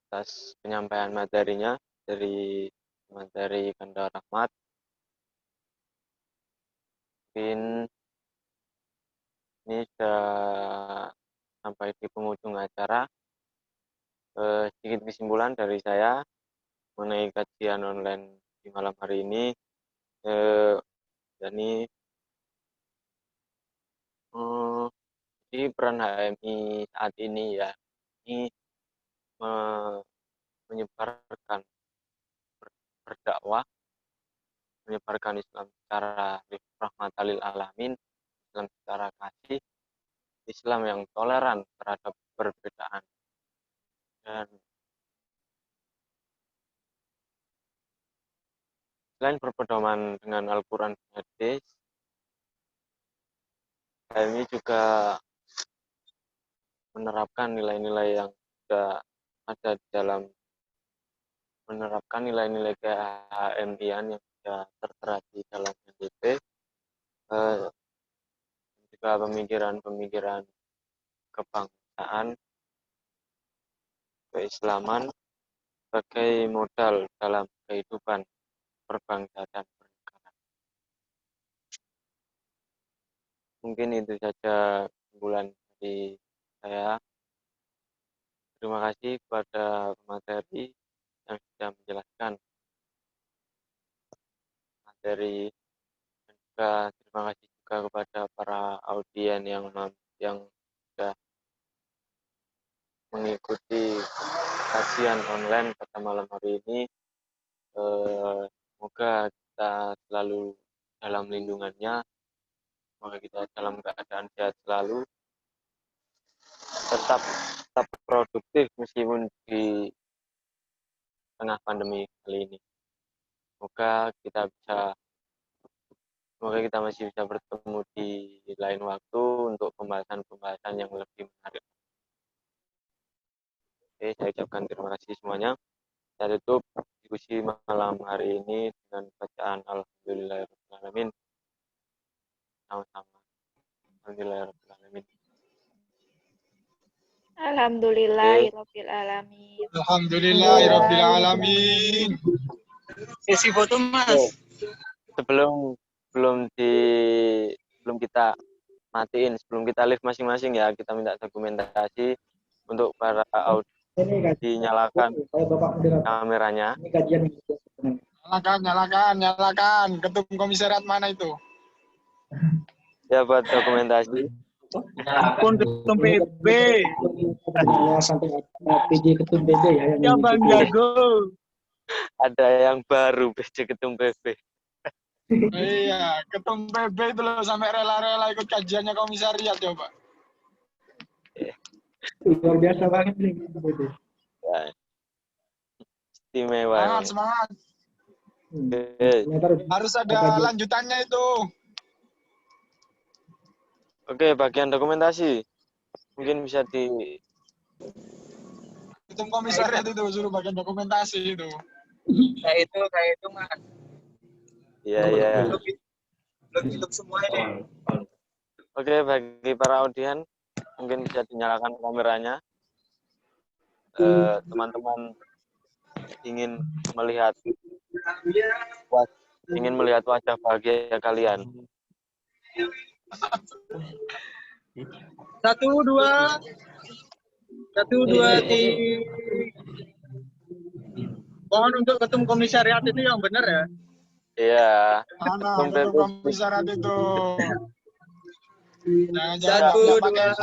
atas penyampaian materinya dari materi Ganda Rahmat. Mungkin ini sudah sampai di penghujung acara. Sedikit kesimpulan dari saya mengenai kajian online di malam hari ini. Jadi di peran HMI saat ini ya, ini menyebarkan, berdakwah, menyebarkan Islam secara rahmatan lil alamin, Islam secara kasih, Islam yang toleran terhadap perbedaan. Dan selain berpedoman dengan Al-Quran dan Hadis, HMI juga menerapkan nilai-nilai yang sudah ada di dalam, menerapkan nilai-nilai KHMI-an yang sudah tertera di dalam NDP, juga pemikiran-pemikiran kebangsaan, keislaman sebagai modal dalam kehidupan berbangsa dan bernegara. Mungkin itu saja kesimpulan dari saya. Terima kasih kepada pemateri yang sudah menjelaskan materi, dan juga terima kasih juga kepada para audien yang sudah mengikuti kajian online pada malam hari ini. Semoga kita selalu dalam lindungannya, semoga kita dalam keadaan sehat selalu, tetap produktif meskipun di tengah pandemi kali ini. Semoga kita masih bisa bertemu di lain waktu untuk pembahasan-pembahasan yang lebih menarik. Oke, saya ucapkan terima kasih semuanya. Saya tutup diskusi malam hari ini dengan bacaan Alhamdulillahirrahmanirrahim. Sama-sama. Alhamdulillahirrahmanirrahim.
Alhamdulillahirabbil alamin.
Alhamdulillahirabbil alamin.
Sesi foto Mas.
Sebelum kita matiin, sebelum kita live masing-masing ya, kita minta dokumentasi untuk para audio
Ini
dinyalakan
Bapak moderator.
kameranya.
Ini kajian.
Nyalakan. Ketum komisariat mana itu?
Ya, buat dokumentasi.
Akun ketum PB.
Ya, sampai PJ ketum PB ya.
Ya Bang Jago.
Ada yang baru PJ ketum PB.
Iya, ketum PB itu loh sampai rela-rela ikut kajiannya komisariat coba.
Luar biasa banget nih.
Ya. Istimewa.
Semangat.
Oke.
Harus ada lanjutannya itu.
Oke, bagian dokumentasi. Mungkin bisa di
Ketum komisariat itu suruh bagian dokumentasi itu.
Kayak itu Mas.
Iya.
Belum hidup semua ini.
Oke, bagi para audien mungkin bisa dinyalakan kameranya. Teman-teman ingin melihat wajah bahagia kalian.
1, 2, 3. Mohon untuk ketum komisariat itu yang benar ya.
Iya.
Mana ketum komisariat itu?
Jangan 1, 2,
3.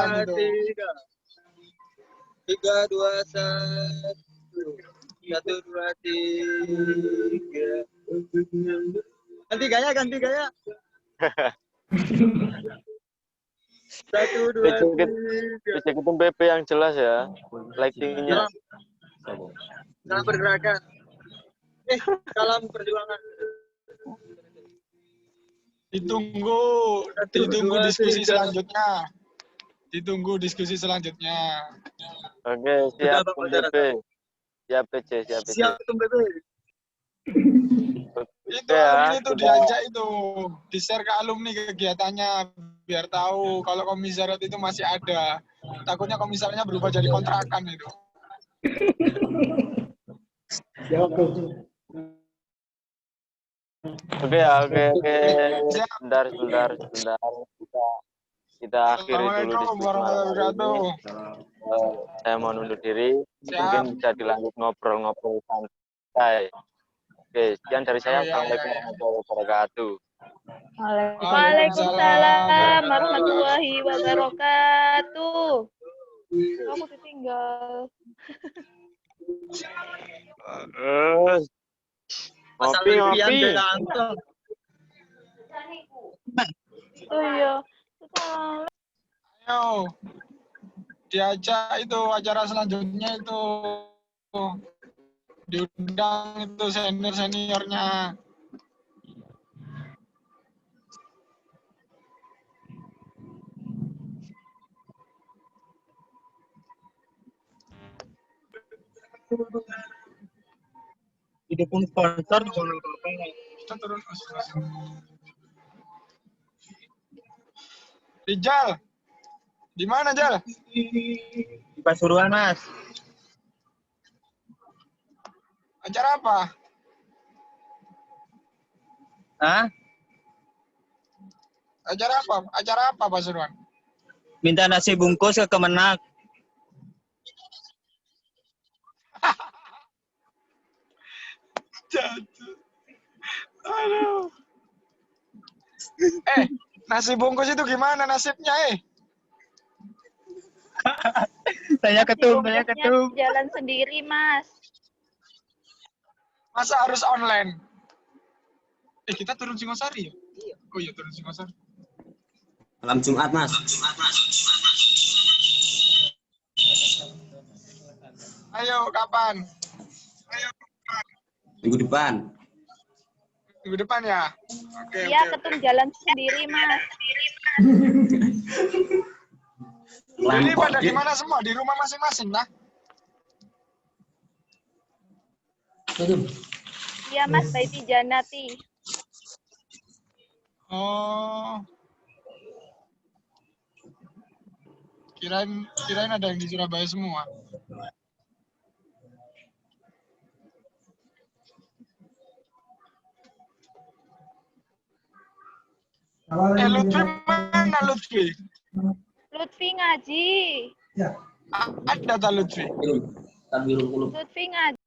3, 2, 1. 1, 2, 3. Ganti gaya. 1, 2, 3.
Ketum PP yang jelas ya. Lighting-nya.
Salam pergerakan. Salam perjuangan.
Ditunggu diskusi selanjutnya.
Oke, siap ketum PP. Siap PC.
Siap ketum PP.
Itu alumni itu diajak itu, di-share ke alumni kegiatannya biar tahu kalau komisariat itu masih ada. Takutnya komisarnya berubah jadi kontrakan itu.
Oke. Sebentar. Kita akhiri dulu diskusi malam ini. Saya mohon undur diri. Mungkin bisa dilanjut ngobrol santai. Oke, sekian dari saya. Assalamualaikum warahmatullahi wabarakatuh.
Waalaikumsalam warahmatullahi wabarakatuh. Aku ditinggal.
Ngopi.
Oh iya.
Ayo, diajak itu acara selanjutnya itu. Diundang itu seniornya.
Didukung sponsor juga
Kita turun. Rijal, di mana Jal?
di Pasuruan Mas.
Acara apa?
Hah?
Acara apa Pasuruan?
Minta nasi bungkus ke Kemenak.
Jatuh. Aduh. Nasi bungkus itu gimana nasibnya
Saya ketum.
Jalan sendiri, Mas.
Masa harus online? Kita turun Singosari ya? Iya. Oh iya, turun Singosari.
Malam Jumat, Mas.
Ayo, kapan?
Minggu depan.
Minggu depan ya? Oke,
Iya,
oke.
ketum jalan sendiri, Mas.
Jadi
Kelompok
pada
dia.
di mana semua? Di rumah masing-masing lah.
Iya, Mas, Baiti Janati.
Oh. Kirain ada yang di Surabaya semua. Lutfi mana Lutfi?
Lutfi ngaji.
Ada tak Lutfi?
Biru. Kan biru 10.
Lutfi ngaji.